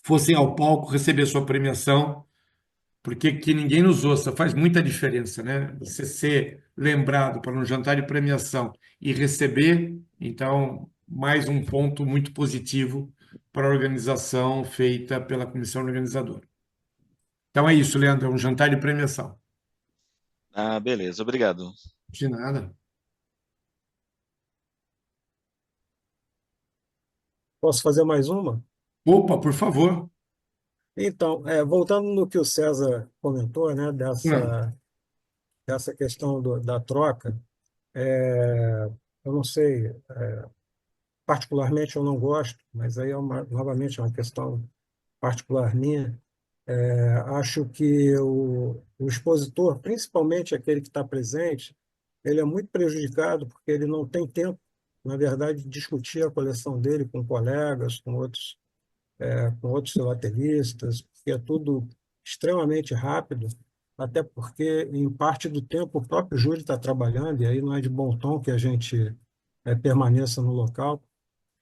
fossem ao palco receber sua premiação, porque que ninguém nos ouça faz muita diferença, né? Você ser lembrado para um jantar de premiação e receber, então, mais um ponto muito positivo para a organização feita pela comissão organizadora. Então é isso, Leandro, é um jantar de premiação. Ah, beleza, obrigado. De nada. Posso fazer mais uma? Opa, por favor. Então, voltando no que o César comentou, né, Não. dessa questão da troca, é, eu não sei, particularmente eu não gosto, mas aí novamente é uma questão particular minha. Acho que o expositor, principalmente aquele que está presente, ele é muito prejudicado porque ele não tem tempo, na verdade, de discutir a coleção dele com colegas, com outros filatelistas, porque é tudo extremamente rápido, até porque, em parte do tempo, o próprio júri está trabalhando, e aí não é de bom tom que a gente permaneça no local.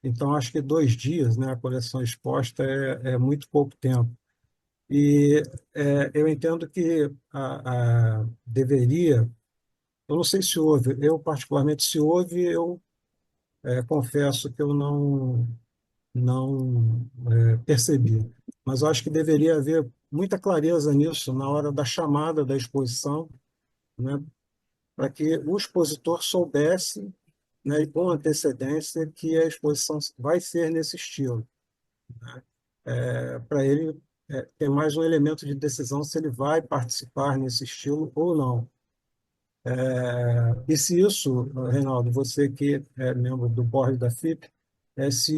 Então, acho que 2 dias, né, a coleção exposta é muito pouco tempo. E eu entendo que deveria, eu não sei se houve, eu particularmente, se houve, eu confesso que eu não percebi. Mas eu acho que deveria haver muita clareza nisso na hora da chamada da exposição, né, para que o expositor soubesse, né, com antecedência que a exposição vai ser nesse estilo, para ele ter mais um elemento de decisão se ele vai participar nesse estilo ou não. E se isso, Reinaldo, você que é membro do board da FIP, se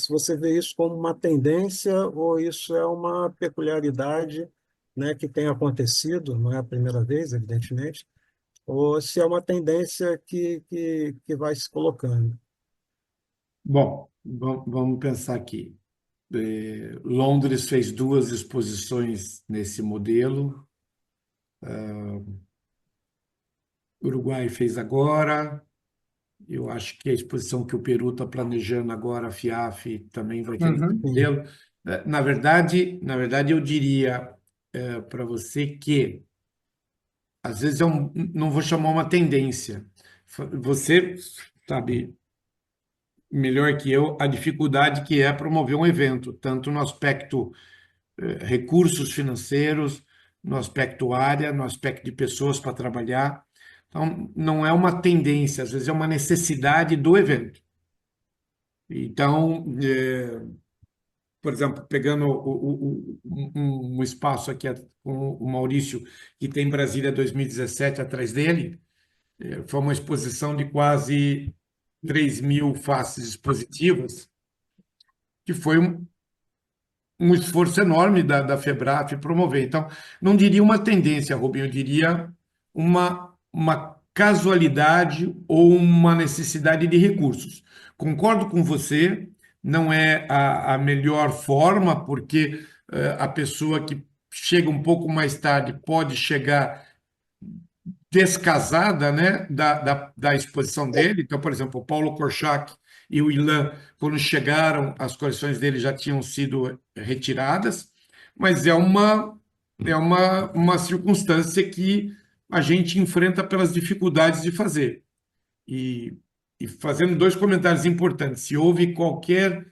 você vê isso como uma tendência ou isso é uma peculiaridade, né, que tem acontecido, não é a primeira vez, evidentemente, ou se é uma tendência que vai se colocando. Bom, vamos pensar aqui. Londres fez 2 exposições nesse modelo. Uruguai fez agora. Eu acho que a exposição que o Peru está planejando agora, a FIAF, também vai ter esse modelo. Na verdade, eu diria para você que, às vezes, não vou chamar uma tendência. Você sabe melhor que eu a dificuldade que é promover um evento, tanto no aspecto recursos financeiros, no aspecto área, no aspecto de pessoas para trabalhar. Então, não é uma tendência, às vezes é uma necessidade do evento. Então, por exemplo, pegando um espaço aqui com o Maurício, que tem Brasília 2017 atrás dele, foi uma exposição de quase 3.000 faces expositivas, que foi um esforço enorme da FEBRAF promover. Então, não diria uma tendência, Rubinho, eu diria uma casualidade ou uma necessidade de recursos. Concordo com você, não é a melhor forma, porque a pessoa que chega um pouco mais tarde pode chegar descasada, né, da exposição dele. Então, por exemplo, o Paulo Korchak e o Ilan, quando chegaram, as coleções dele já tinham sido retiradas, mas uma circunstância que a gente enfrenta pelas dificuldades de fazer. E fazendo dois comentários importantes, se houve qualquer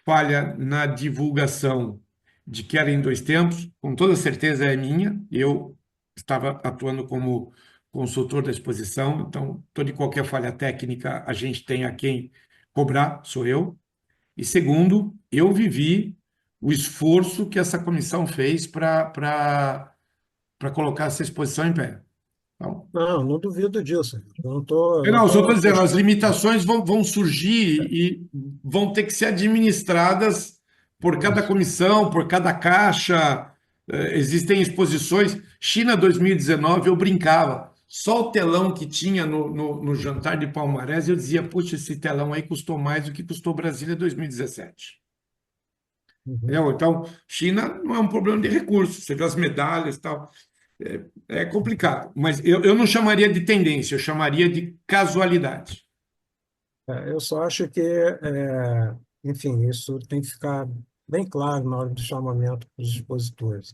falha na divulgação de que era em dois tempos, com toda certeza é minha. Eu estava atuando como consultor da exposição, então toda e qualquer falha técnica a gente tem a quem cobrar, sou eu. E segundo, eu vivi o esforço que essa comissão fez para colocar essa exposição em pé. Então, Não, não duvido disso. Eu não não, só estou tô dizendo, as questionando. limitações vão surgir e vão ter que ser administradas por cada Isso. comissão, por cada caixa. Existem exposições. China 2019, eu brincava. Só o telão que tinha no jantar de Palmares, eu dizia, puxa, esse telão aí custou mais do que custou Brasília 2017. Uhum. Entendeu? Então, China não é um problema de recursos, você vê as medalhas e tal. É complicado, mas eu não chamaria de tendência, eu chamaria de casualidade. Eu só acho que, enfim, isso tem que ficar bem claro na hora do chamamento para os expositores.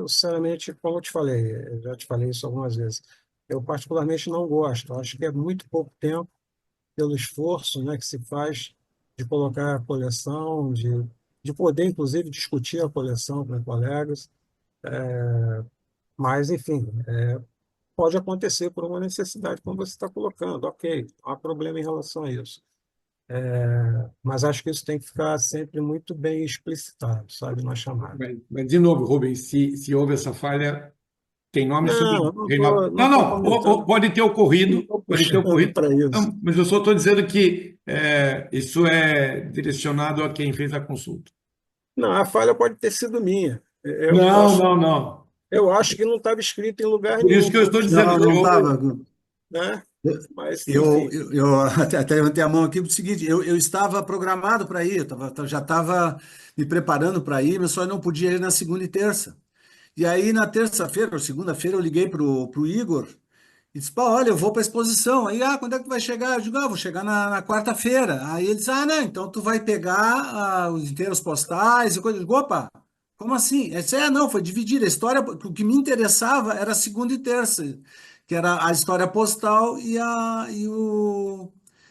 Sinceramente, como eu te falei, eu já te falei isso algumas vezes, eu particularmente não gosto. Acho que é muito pouco tempo pelo esforço, né, que se faz de colocar a coleção, de poder, inclusive, discutir a coleção com colegas. Mas, enfim, pode acontecer por uma necessidade, como você está colocando. Ok, não há problema em relação a isso. Mas acho que isso tem que ficar sempre muito bem explicitado, sabe, na chamada. Mas, de novo, Rubens, se houve essa falha, tem nome e Não, eu sobrenome. Reinaldo. Não, não tô não, comentando, pode ter não ocorrido, estou pode ter puxando ocorrido. para isso. Não, mas eu só estou dizendo que isso é direcionado a quem fez a consulta. Não, a falha pode ter sido minha. Eu Não, posso, não, não. eu acho que não estava escrito em lugar Por isso nenhum, que eu estou pode dizendo, ser, Não, se não houve. estava. né? Mas, Eu, enfim. eu, eu até levantei a mão aqui para o seguinte: eu estava programado para ir, já estava me preparando para ir, mas só não podia ir na segunda e terça. E aí, na terça-feira ou segunda-feira, eu liguei pro Igor e disse: pá, olha, eu vou para a exposição. Aí, quando é que tu vai chegar? Eu digo: vou chegar na quarta-feira. Aí ele disse: não, então tu vai pegar os inteiros postais e coisa. Eu digo: opa, como assim? Ele disse: não, foi dividir. A história, o que me interessava era segunda e terça, que era a história postal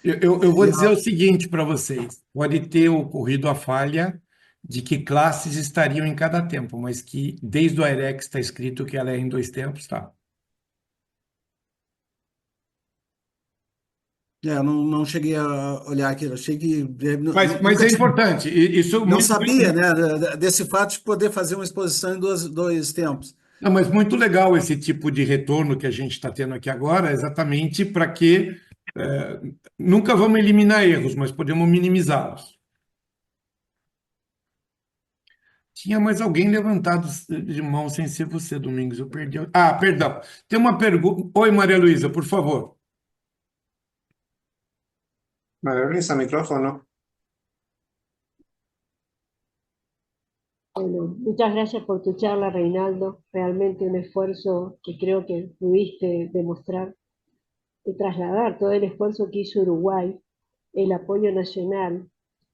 Eu vou e dizer a- o seguinte para vocês: pode ter ocorrido a falha de que classes estariam em cada tempo, mas que desde o IREX está escrito que ela é em dois tempos, tá? não cheguei a olhar aquilo. Achei que Mas nunca é tinha. importante, e isso é Não muito, sabia, né, desse fato de poder fazer uma exposição em dois tempos. não, mas muito legal esse tipo de retorno que a gente está tendo aqui agora, exatamente para que nunca vamos eliminar erros, mas podemos minimizá-los. Tinha mais alguém levantado de mão sem ser você, Domingos. Eu perdi. Perdão. Tem uma pergunta. Oi, Maria Luísa, por favor. María Luisa, micrófono. Bueno, muchas gracias por tu charla, Reinaldo. Realmente un esfuerzo que creo que pudiste demostrar y trasladar todo el esfuerzo que hizo Uruguay, el apoyo nacional,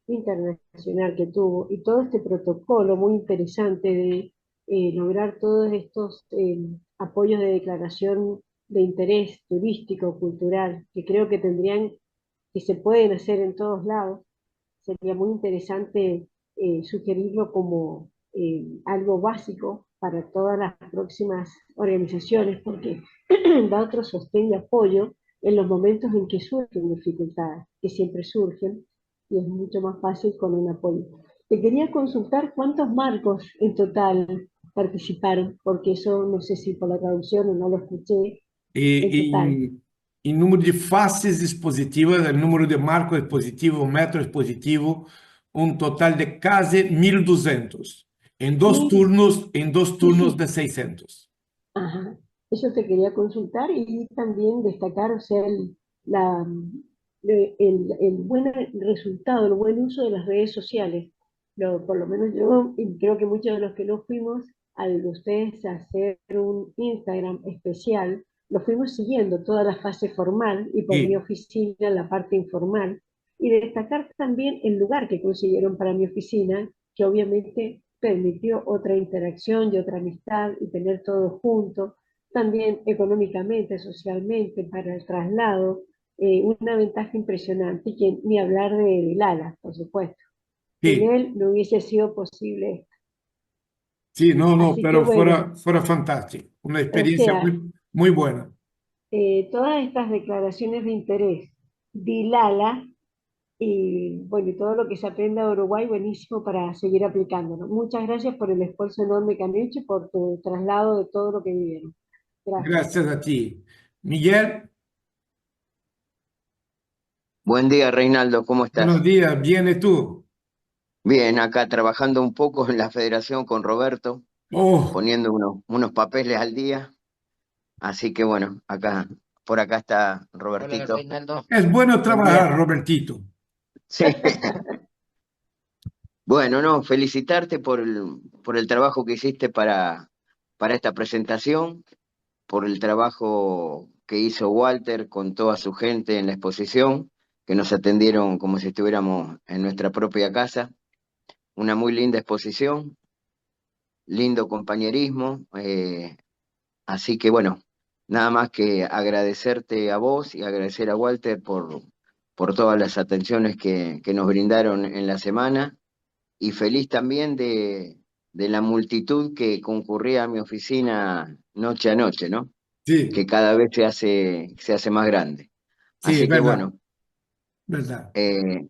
internacional que tuvo y todo este protocolo muy interesante de lograr todos estos apoyos de declaración de interés turístico, cultural, que creo que que se pueden hacer en todos lados. Sería muy interesante sugerirlo como algo básico para todas las próximas organizaciones, porque da otro sostén y apoyo en los momentos en que surgen dificultades, que siempre surgen, y es mucho más fácil con un apoyo. Te quería consultar cuántos marcos en total participaron, porque eso no sé si por la traducción o no lo escuché en E total. em número de faces expositivas, número de marco expositivo, metro expositivo, um total de quase 1.200. Mil, Em dois sí, turnos sí. de 600. Ajá. Eso te quería consultar y también destacar, o sea, la, el buen resultado, el buen uso de las redes sociales. Por lo menos yo, y creo que muchos de los que no fuimos, al ustedes hacer un Instagram especial, lo fuimos siguiendo toda la fase formal y por mi Sí, oficina la parte informal, y destacar también el lugar que consiguieron para mi oficina, que obviamente permitió otra interacción y otra amistad y tener todo junto, también económicamente, socialmente, para el traslado, una ventaja impresionante, y que ni hablar de Lala, por supuesto. Sin sí, él no hubiese sido posible esto. sí, no, no, Así que pero bueno, fuera fantástico. Una o experiencia sea, muy buena. todas estas declaraciones de interés de Lala y bueno, y todo lo que se aprende de Uruguay, buenísimo para seguir aplicándolo. Muchas gracias por el esfuerzo enorme que han hecho y por tu traslado de todo lo que vivieron. Gracias. Gracias a ti. Miguel, Buen día, Reinaldo, ¿cómo buenos estás? días, ¿bien y tú? Bien, acá trabajando un poco en la federación con Roberto, Oh, poniendo unos papeles al día. Así que bueno, por acá está Robertito. Hola, Reinaldo. es bueno Buen día. trabajar, Robertito. Sí. Bueno, no, felicitarte por el trabajo que hiciste para esta presentación, por el trabajo que hizo Walter con toda su gente en la exposición, que nos atendieron como si estuviéramos en nuestra propia casa. Una muy linda exposición, lindo compañerismo, así que bueno, nada más que agradecerte a vos y agradecer a Walter por todas las atenciones que nos brindaron en la semana, y feliz también de la multitud que concurría a mi oficina noche a noche, ¿no? Sí, Que cada vez se hace más grande. sí, es Así que verdad, bueno, verdad. eh,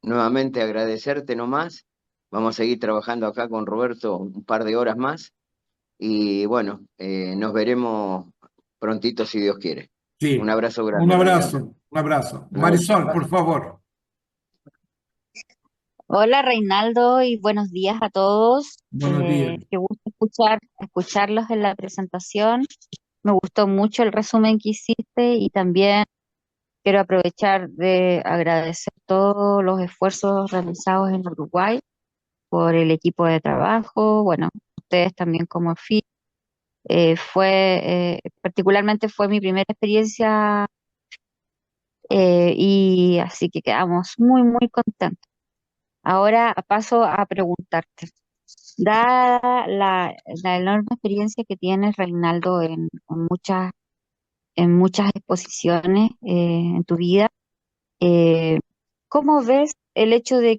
nuevamente agradecerte nomás. Vamos a seguir trabajando acá con Roberto un par de horas más. Y bueno, nos veremos prontito si Dios quiere. Un Sí, abrazo un grande, Reinaldo. abrazo, un abrazo. Un abrazo. Marisol, por favor. Hola Reinaldo y buenos días a todos. Buenos días. Qué gusto escucharlos en la presentación. Me gustó mucho el resumen que hiciste y también quiero aprovechar de agradecer todos los esfuerzos realizados en Uruguay por el equipo de trabajo, bueno, ustedes también como FI. Particularmente fue mi primera experiencia y así que quedamos muy contentos. Ahora paso a preguntarte. Dada la enorme experiencia que tienes, Reinaldo, en muchas exposiciones en tu vida, eh, ¿cómo ves el hecho de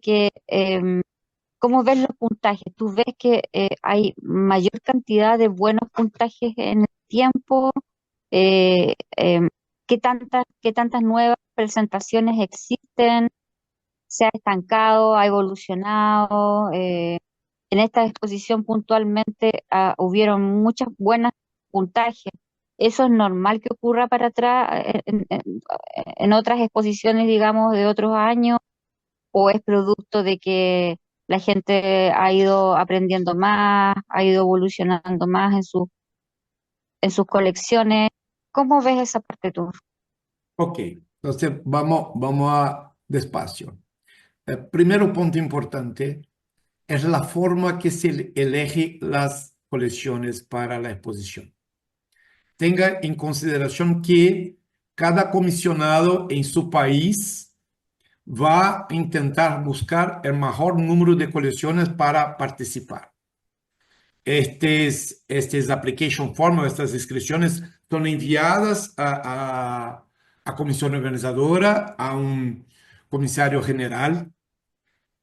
cómo ves los puntajes? ¿Tú ves que hay mayor cantidad de buenos puntajes en el tiempo? Eh, em, qué tantas nuevas presentaciones existen? ¿Se ha estancado, ha evolucionado? En esta exposición puntualmente hubieron muchas buenas puntajes. ¿Eso es normal que ocurra para atrás en otras exposiciones, digamos, de otros años? ¿O es producto de que la gente ha ido aprendiendo más, ha ido evolucionando más en sus colecciones? ¿Cómo ves esa parte tú? Ok, entonces vamos a despacio. El primer punto importante es la forma que se elige las colecciones para la exposición. Tenga en consideración que cada comisionado en su país va a intentar buscar el mejor número de colecciones para participar. Estes application form, estas inscrições, são enviadas à comissão organizadora, a um comissário general.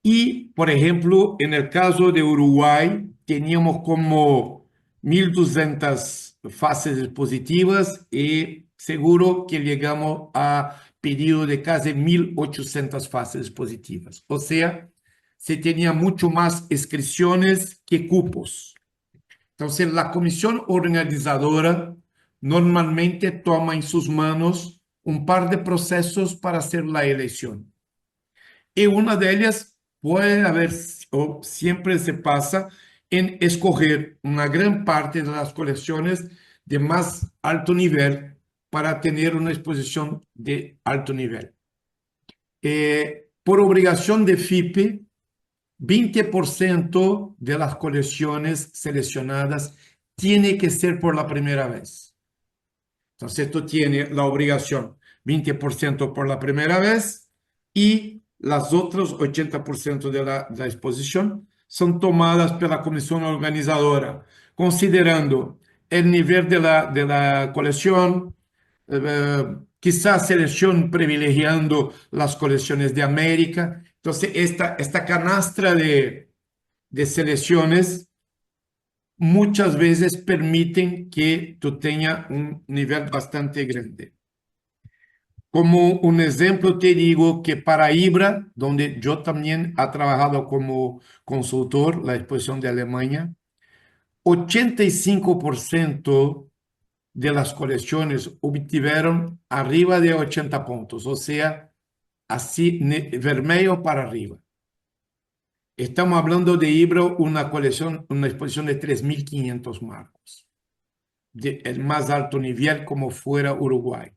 E, por exemplo, no caso de Uruguai, tínhamos como 1.200 fases expositivas e seguro que chegamos a pedido de quase 1.800 fases expositivas. Ou seja, se tinha muito mais inscrições que cupos. Entonces, la comisión organizadora normalmente toma en sus manos un par de procesos para hacer la elección. Y una de ellas puede haber, o siempre se pasa, en escoger una gran parte de las colecciones de más alto nivel para tener una exposición de alto nivel. Por obligación de FIPE, 20% de las colecciones seleccionadas tiene que ser por la primera vez. Entonces, tú tienes la obligación 20% por la primera vez y los otros 80% de la exposición son tomadas por la comisión organizadora, considerando el nivel de la colección, quizás selección privilegiando las colecciones de América. Entonces, esta canastra de selecciones muchas veces permiten que tú tengas un nivel bastante grande. Como un ejemplo te digo que para IBRA, donde yo también he trabajado como consultor, la exposición de Alemania, 85% de las colecciones obtuvieron arriba de 80 puntos, o sea, así vermelho para arriba. Estamos hablando de IBRA, una exposición de 3.500 marcos, el más alto nivel como fuera Uruguay.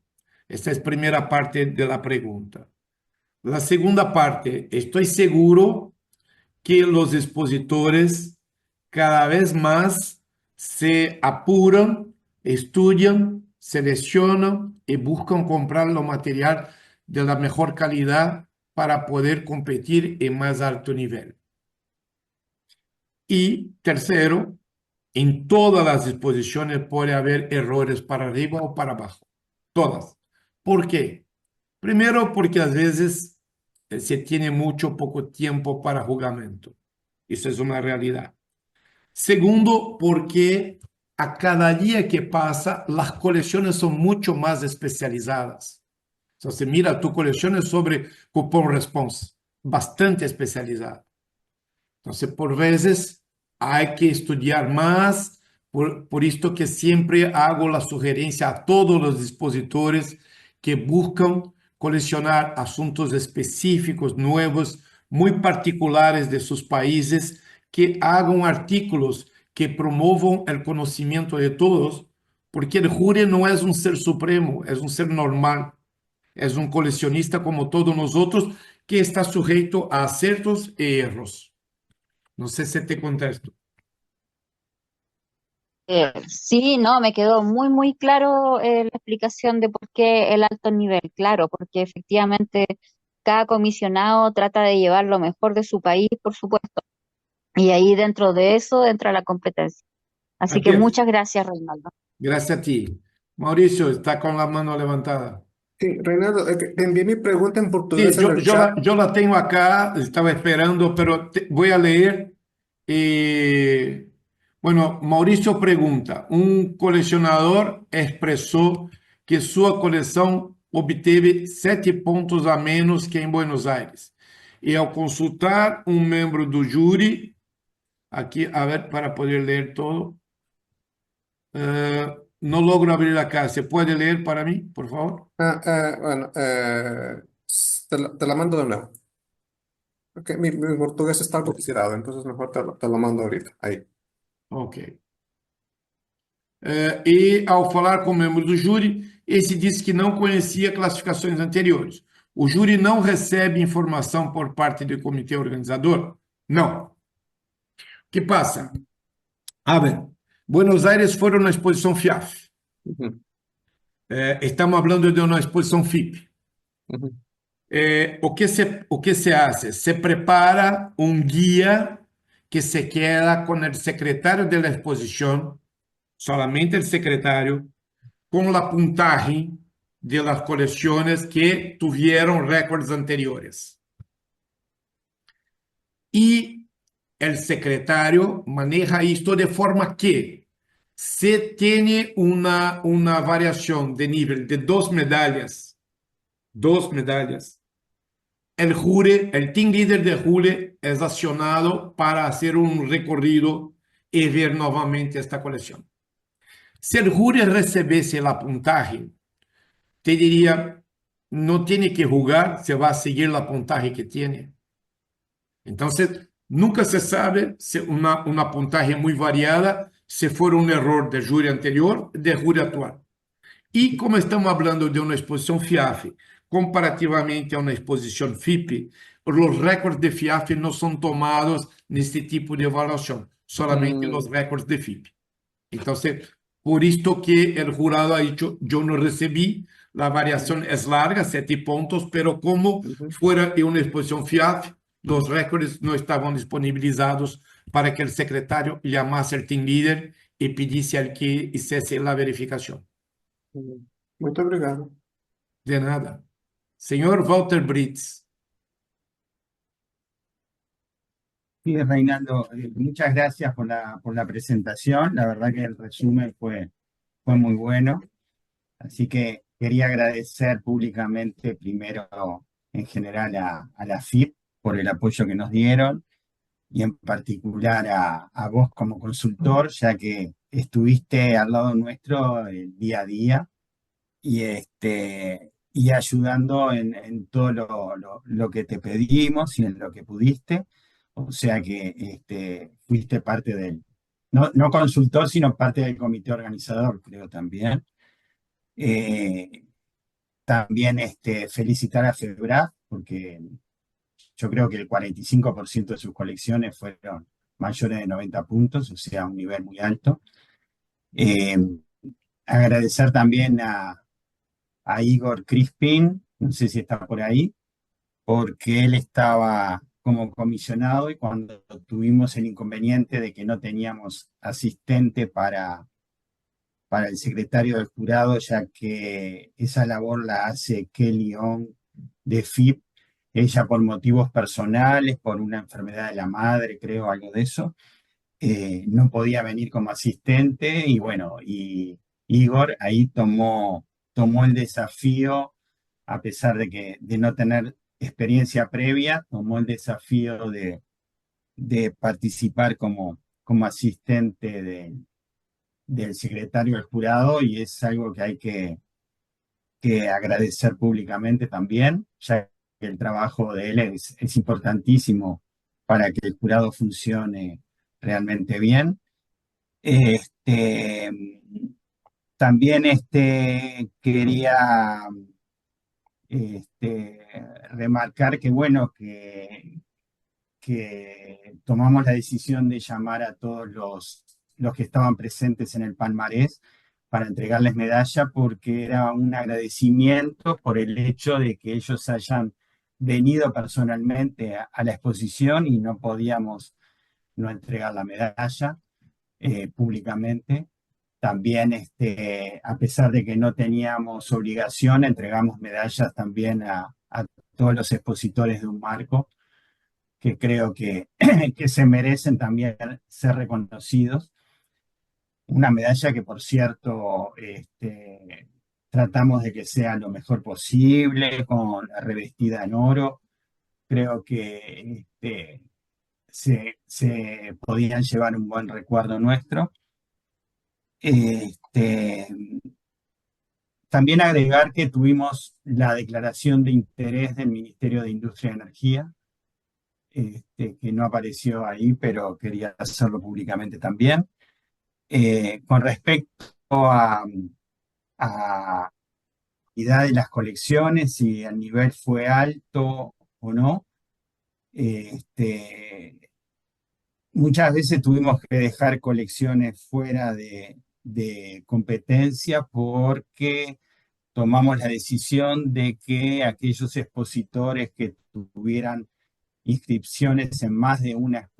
Esta es la primera parte de la pregunta. La segunda parte, estoy seguro que los expositores cada vez más se apuran, estudian, seleccionan y buscan comprar lo material de la mejor calidad para poder competir en más alto nivel. Y tercero, en todas las exposiciones puede haber errores para arriba o para abajo. Todas. ¿Por qué? Primero, porque a veces se tiene mucho poco tiempo para jugamento. Eso es una realidad. Segundo, porque a cada día que pasa, las colecciones son mucho más especializadas. Entonces, mira, tu colección es sobre cupón response, bastante especializada. Entonces, por veces hay que estudiar más, por esto que siempre hago la sugerencia a todos los expositores que buscan coleccionar asuntos específicos, nuevos, muy particulares de sus países, que hagan artículos que promuevan el conocimiento de todos, porque el jurado no es un ser supremo, es un ser normal, es un coleccionista como todos nosotros que está sujeto a aciertos y errores. No sé si te contesto. Sí, no, me quedó muy claro la explicación de por qué el alto nivel, claro, porque efectivamente cada comisionado trata de llevar lo mejor de su país, por supuesto, y ahí dentro de eso entra la competencia. Así que Aquí, muchas gracias, Reinaldo. gracias a ti. Mauricio está con la mano levantada. Sí, Reinaldo, te envié mi pregunta en Sí, portugués en el yo chat. la tengo acá, estaba esperando, pero voy a leer. Bueno, Mauricio pregunta, un coleccionador expresó que su colección obteve 7 puntos a menos que en Buenos Aires. Y al consultar un miembro del júri, aquí, a ver, para poder leer todo, no logro abrir acá. ¿Se puede leer para mí, por favor? Bueno, te la mando de nuevo. Ok, mi portugués está algo oxidado, entonces mejor te lo mando ahorita. Ahí. Ok. E ao falar com membros do júri, esse disse que não conhecia classificações anteriores. O júri não recebe informação por parte do comitê organizador? Não. O que passa? A ver, Buenos Aires foram na exposição FIAF. Ujú, Estamos falando de uma exposição FIP. ujú. O que se hace? Se prepara um guia que se queda com o secretário da exposição, solamente o secretário, con la puntaje de las colecciones que tuvieron récords anteriores. Y el secretario maneja esto de forma que se tiene una variación de nivel de 2 medallas, el jure, el team leader del jure es accionado para hacer un recorrido y ver nuevamente esta colección. Si el jure recibiese la puntaje, te diría, no tiene que jugar, se va a seguir la puntaje que tiene. Entonces, nunca se sabe si una puntaje muy variada, si fue un error del jury anterior, del jury actual. Y como estamos hablando de una exposición FIAF, comparativamente a una exposición FIPE, los récords de FIAF no son tomados en este tipo de evaluación, solamente los récords de FIPE. Entonces, por esto que el jurado ha dicho, yo no recibí, la variación es larga, 7 puntos, pero como fuera en una exposición FIAF, los récords no estaban disponibilizados para que el secretario llamase al team leader y pidiese al que hiciese la verificación. Muito obrigado. De nada. Señor Walter Britz. Sí, Reinaldo, muchas gracias por la presentación. La verdad que el resumen fue muy bueno. Así que quería agradecer públicamente primero en general a la FIP por el apoyo que nos dieron y en particular a vos como consultor, ya que estuviste al lado nuestro el día a día y ayudando en todo lo que te pedimos y en lo que pudiste. O sea que fuiste parte no consultor, sino parte del comité organizador, creo también. También felicitar a FEBRAF, porque yo creo que el 45% de sus colecciones fueron mayores de 90 puntos, o sea, un nivel muy alto. Agradecer también a Igor Crispin, no sé si está por ahí, porque él estaba como comisionado y cuando tuvimos el inconveniente de que no teníamos asistente para el secretario del jurado, ya que esa labor la hace Kelly On de FIP, ella por motivos personales, por una enfermedad de la madre, creo, algo de eso, no podía venir como asistente y bueno, y Igor ahí tomó el desafío, a pesar de no tener experiencia previa, tomó el desafío de participar como asistente del secretario del jurado y es algo que hay que agradecer públicamente también, ya que el trabajo de él es importantísimo para que el jurado funcione realmente bien. También quería remarcar que, bueno, que tomamos la decisión de llamar a todos los que estaban presentes en el palmarés para entregarles medalla porque era un agradecimiento por el hecho de que ellos hayan venido personalmente a la exposición y no podíamos no entregar la medalla públicamente. También, a pesar de que no teníamos obligación, entregamos medallas también a todos los expositores de un marco que creo que se merecen también ser reconocidos. Una medalla que, por cierto, tratamos de que sea lo mejor posible, con la revestida en oro. Creo que se podían llevar un buen recuerdo nuestro. También agregar que tuvimos la declaración de interés del Ministerio de Industria y Energía, que no apareció ahí, pero quería hacerlo públicamente también. Con respecto a la calidad de las colecciones, si el nivel fue alto o no, muchas veces tuvimos que dejar colecciones fuera de competencia porque tomamos la decisión de que aquellos expositores que tuvieran inscripciones en más de una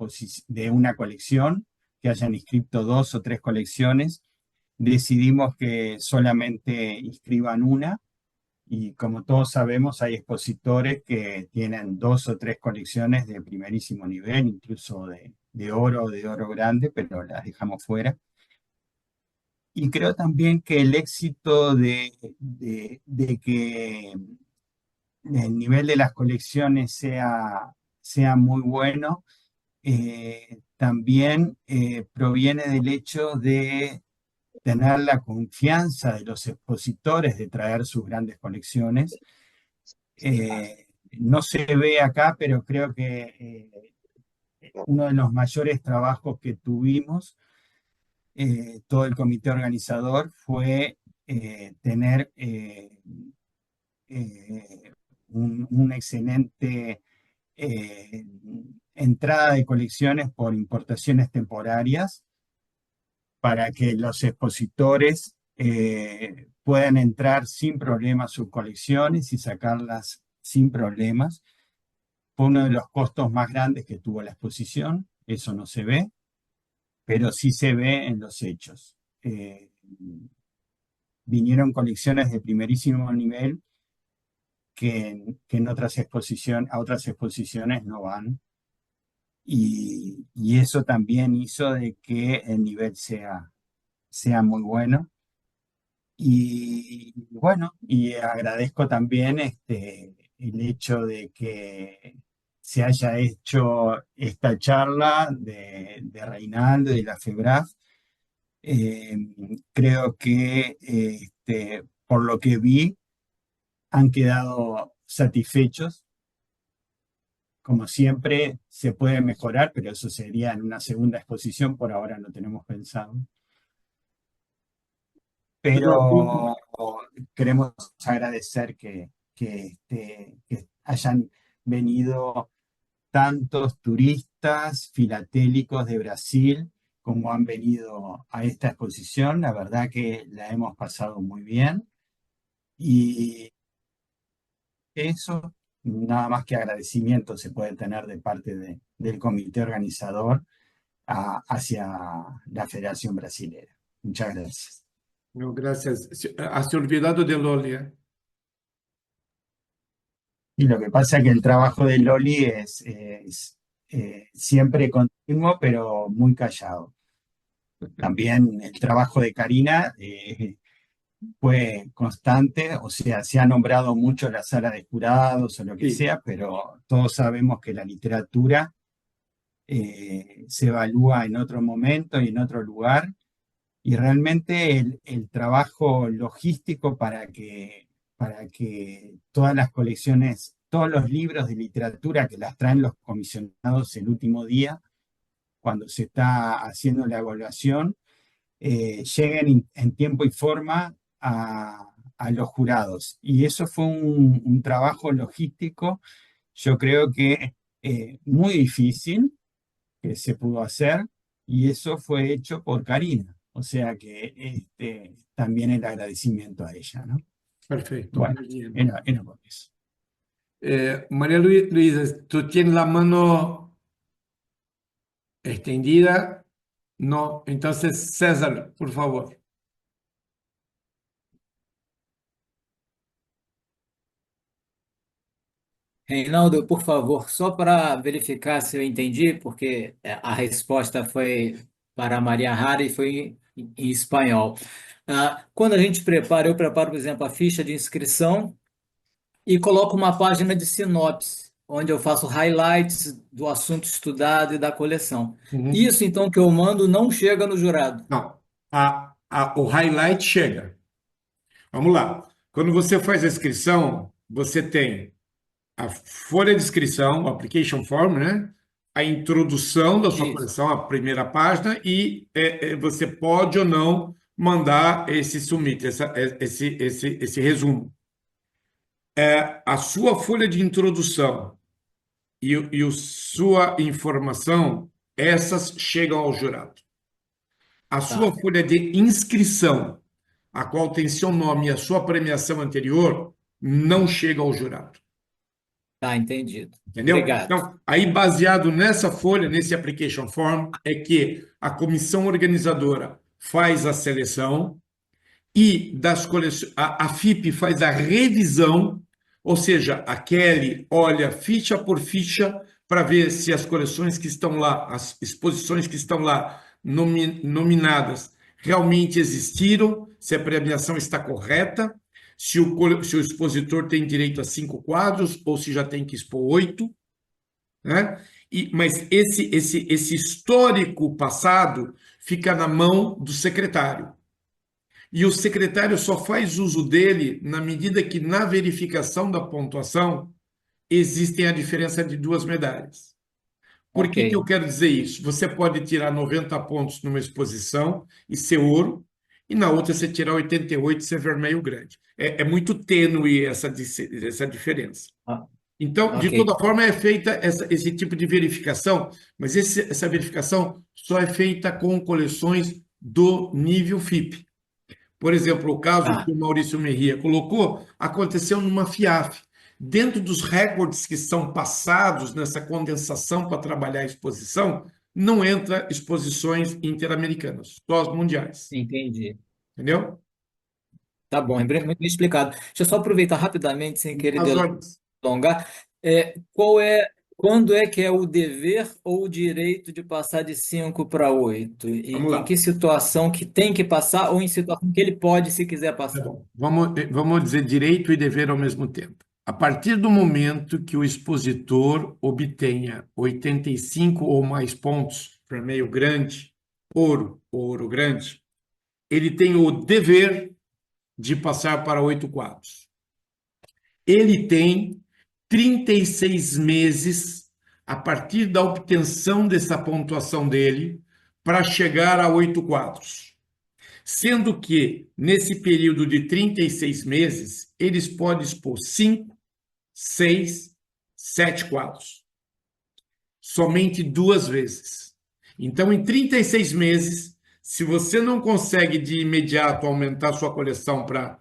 colección, que hayan inscrito 2 o 3 colecciones, decidimos que solamente inscriban una y como todos sabemos hay expositores que tienen 2 o 3 colecciones de primerísimo nivel, incluso de oro grande, pero las dejamos fuera. Y creo también que el éxito de que el nivel de las colecciones sea muy bueno, también proviene del hecho de tener la confianza de los expositores de traer sus grandes colecciones. No se ve acá, pero creo que uno de los mayores trabajos que tuvimos, todo el comité organizador, fue tener una excelente entrada de colecciones por importaciones temporarias para que los expositores puedan entrar sin problemas a sus colecciones y sacarlas sin problemas. Fue uno de los costos más grandes que tuvo la exposición, eso no se ve, pero sí se ve en los hechos. Vinieron colecciones de primerísimo nivel que en a otras exposiciones no van. Y eso también hizo de que el nivel sea muy bueno. Y bueno, y agradezco también el hecho de que se haya hecho esta charla de Reinaldo y de la FEBRAF. Creo que por lo que vi han quedado satisfechos. Como siempre, se puede mejorar, pero eso sería en una segunda exposición, por ahora no tenemos pensado. Pero queremos agradecer que hayan venido tantos turistas filatélicos de Brasil como han venido a esta exposición. La verdad que la hemos pasado muy bien. Y eso, nada más que agradecimiento se puede tener de parte del comité organizador hacia la Federación Brasilera. Muchas gracias. No, gracias. Has olvidado de Loli, ¿eh? Y lo que pasa es que el trabajo de Loli es siempre continuo, pero muy callado. También el trabajo de Karina fue constante, o sea, se ha nombrado mucho la sala de jurados o lo que Sí. sea, pero todos sabemos que la literatura se evalúa en otro momento y en otro lugar, y realmente el trabajo logístico para que todas las colecciones, todos los libros de literatura que las traen los comisionados el último día, cuando se está haciendo la evaluación, lleguen en tiempo y forma a los jurados. Y eso fue un trabajo logístico, yo creo que muy difícil, que se pudo hacer, y eso fue hecho por Karina. O sea que también el agradecimiento a ella, ¿no? Perfecto. Bueno, Muy bien. era por eso. María Luisa, ¿tú tienes la mano extendida? No. Entonces, César, por favor. Reinaldo, por favor, só para verificar se eu entendi, porque a resposta foi para a Maria Rara e foi em espanhol. Quando a gente prepara, eu preparo, por exemplo, a ficha de inscrição e coloco uma página de sinopse, onde eu faço highlights do assunto estudado e da coleção. Uhum. Isso, então, que eu mando não chega no jurado. Não. O highlight chega. Vamos lá. Quando você faz a inscrição, você tem a folha de inscrição, o application form, né? A introdução da sua Isso. coleção, a primeira página, e você pode ou não mandar esse submit, esse resumo. A sua folha de introdução e sua informação, essas chegam ao jurado. A sua folha de inscrição, a qual tem seu nome e a sua premiação anterior, não chega ao jurado. Tá, entendido. Entendeu? Obrigado. Então, aí baseado nessa folha, nesse application form, é que a comissão organizadora faz a seleção e das coleções, a FIP faz a revisão, ou seja, a Kelly olha ficha por ficha para ver se as coleções que estão lá, as exposições que estão lá nominadas realmente existiram, se a premiação está correta, se o expositor tem direito a 5 quadros ou se já tem que expor 8, né? Mas esse histórico passado fica na mão do secretário. E o secretário só faz uso dele na medida que, na verificação da pontuação, existem a diferença de 2 medalhas. Por que Ok. eu quero dizer isso? Você pode tirar 90 pontos numa exposição e ser ouro, e na outra você tirar 88 se é vermelho grande. É muito tênue essa diferença. Ah, Então, de ok. toda forma, é feita esse tipo de verificação, mas essa verificação só é feita com coleções do nível FIPE. Por exemplo, o caso Tá, que o Maurício Merria colocou aconteceu numa FIAF. Dentro dos recordes que são passados nessa condensação para trabalhar a exposição, não entra exposições interamericanas, só as mundiais. entendi. Entendeu? Tá bom, muito bem explicado. Deixa eu só aproveitar rapidamente, sem querer As ordens. delongar. Quando é que é o dever ou o direito de passar de 5 para 8? E Vamos em lá. que situação que tem que passar ou em situação que ele pode, se quiser Tá passar? bom. Vamos dizer direito e dever ao mesmo tempo. A partir do momento que o expositor obtenha 85 ou mais pontos para meio grande, ouro ou ouro grande, ele tem o dever de passar para 8 quadros. Ele tem 36 meses a partir da obtenção dessa pontuação dele para chegar a 8 quadros. Sendo que, nesse período de 36 meses, eles podem expor 5, 6, 7 quadros. Somente 2 vezes. Então, em 36 meses, se você não consegue de imediato aumentar sua coleção para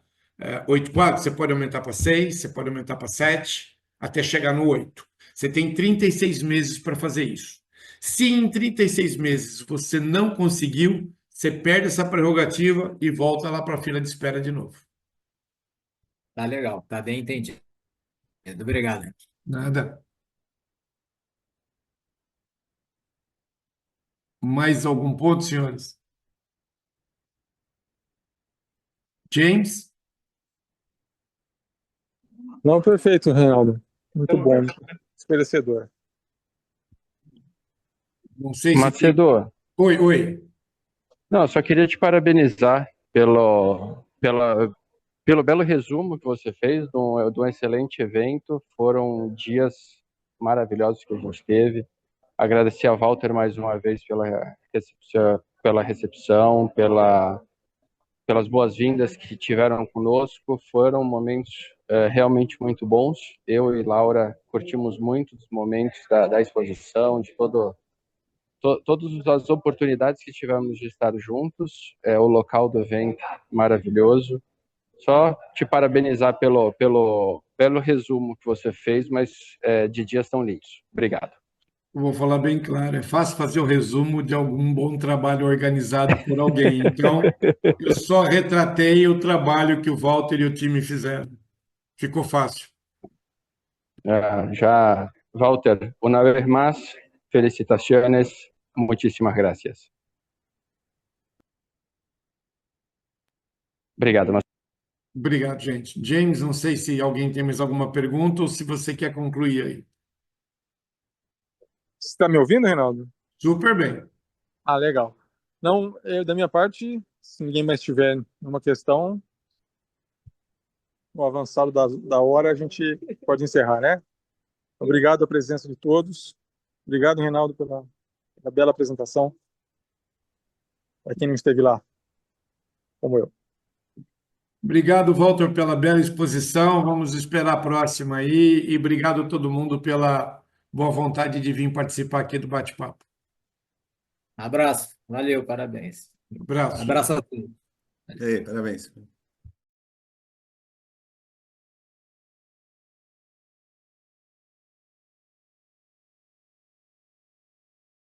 8 quadros, você pode aumentar para 6, você pode aumentar para 7, até chegar no 8. Você tem 36 meses para fazer isso. Se em 36 meses você não conseguiu, você perde essa prerrogativa e volta lá para a fila de espera de novo. Tá legal, tá bem entendido. Obrigado. Nada. Mais algum ponto, senhores? James? Não, perfeito, Reinaldo. Muito bom, esclarecedor. Não sei se tem... Macedo, Oi. não, só queria te parabenizar pelo belo resumo que você fez de um excelente evento. Foram dias maravilhosos que a gente teve. Agradecer a Walter mais uma vez pela recepção, pelas boas-vindas que tiveram conosco. Foram momentos realmente muito bons. Eu e Laura curtimos muito os momentos da exposição, de todas as oportunidades que tivemos de estar juntos, o local do evento maravilhoso. Só te parabenizar pelo resumo que você fez, mas de dias tão lindos. Obrigado. Eu vou falar bem claro, é fácil fazer o resumo de algum bom trabalho organizado por alguém. Então, eu só retratei o trabalho que o Walter e o time fizeram. Ficou fácil. Walter, una vez más, felicitaciones, muchísimas gracias. Obrigado, mas... Obrigado, gente. James, não sei se alguém tem mais alguma pergunta ou se você quer concluir aí. Você está me ouvindo, Reinaldo? Super bem. Ah, legal. Não, da minha parte, se ninguém mais tiver uma questão, no avançado da hora, a gente pode encerrar, né? Obrigado a presença de todos. Obrigado, Reinaldo, pela bela apresentação. Para quem não esteve lá, como eu. Obrigado, Walter, pela bela exposição. Vamos esperar a próxima aí. E obrigado a todo mundo pela boa vontade de vir participar aqui do bate-papo. Abraço. Valeu, parabéns. Abraço. Abraço a todos. Ei, parabéns.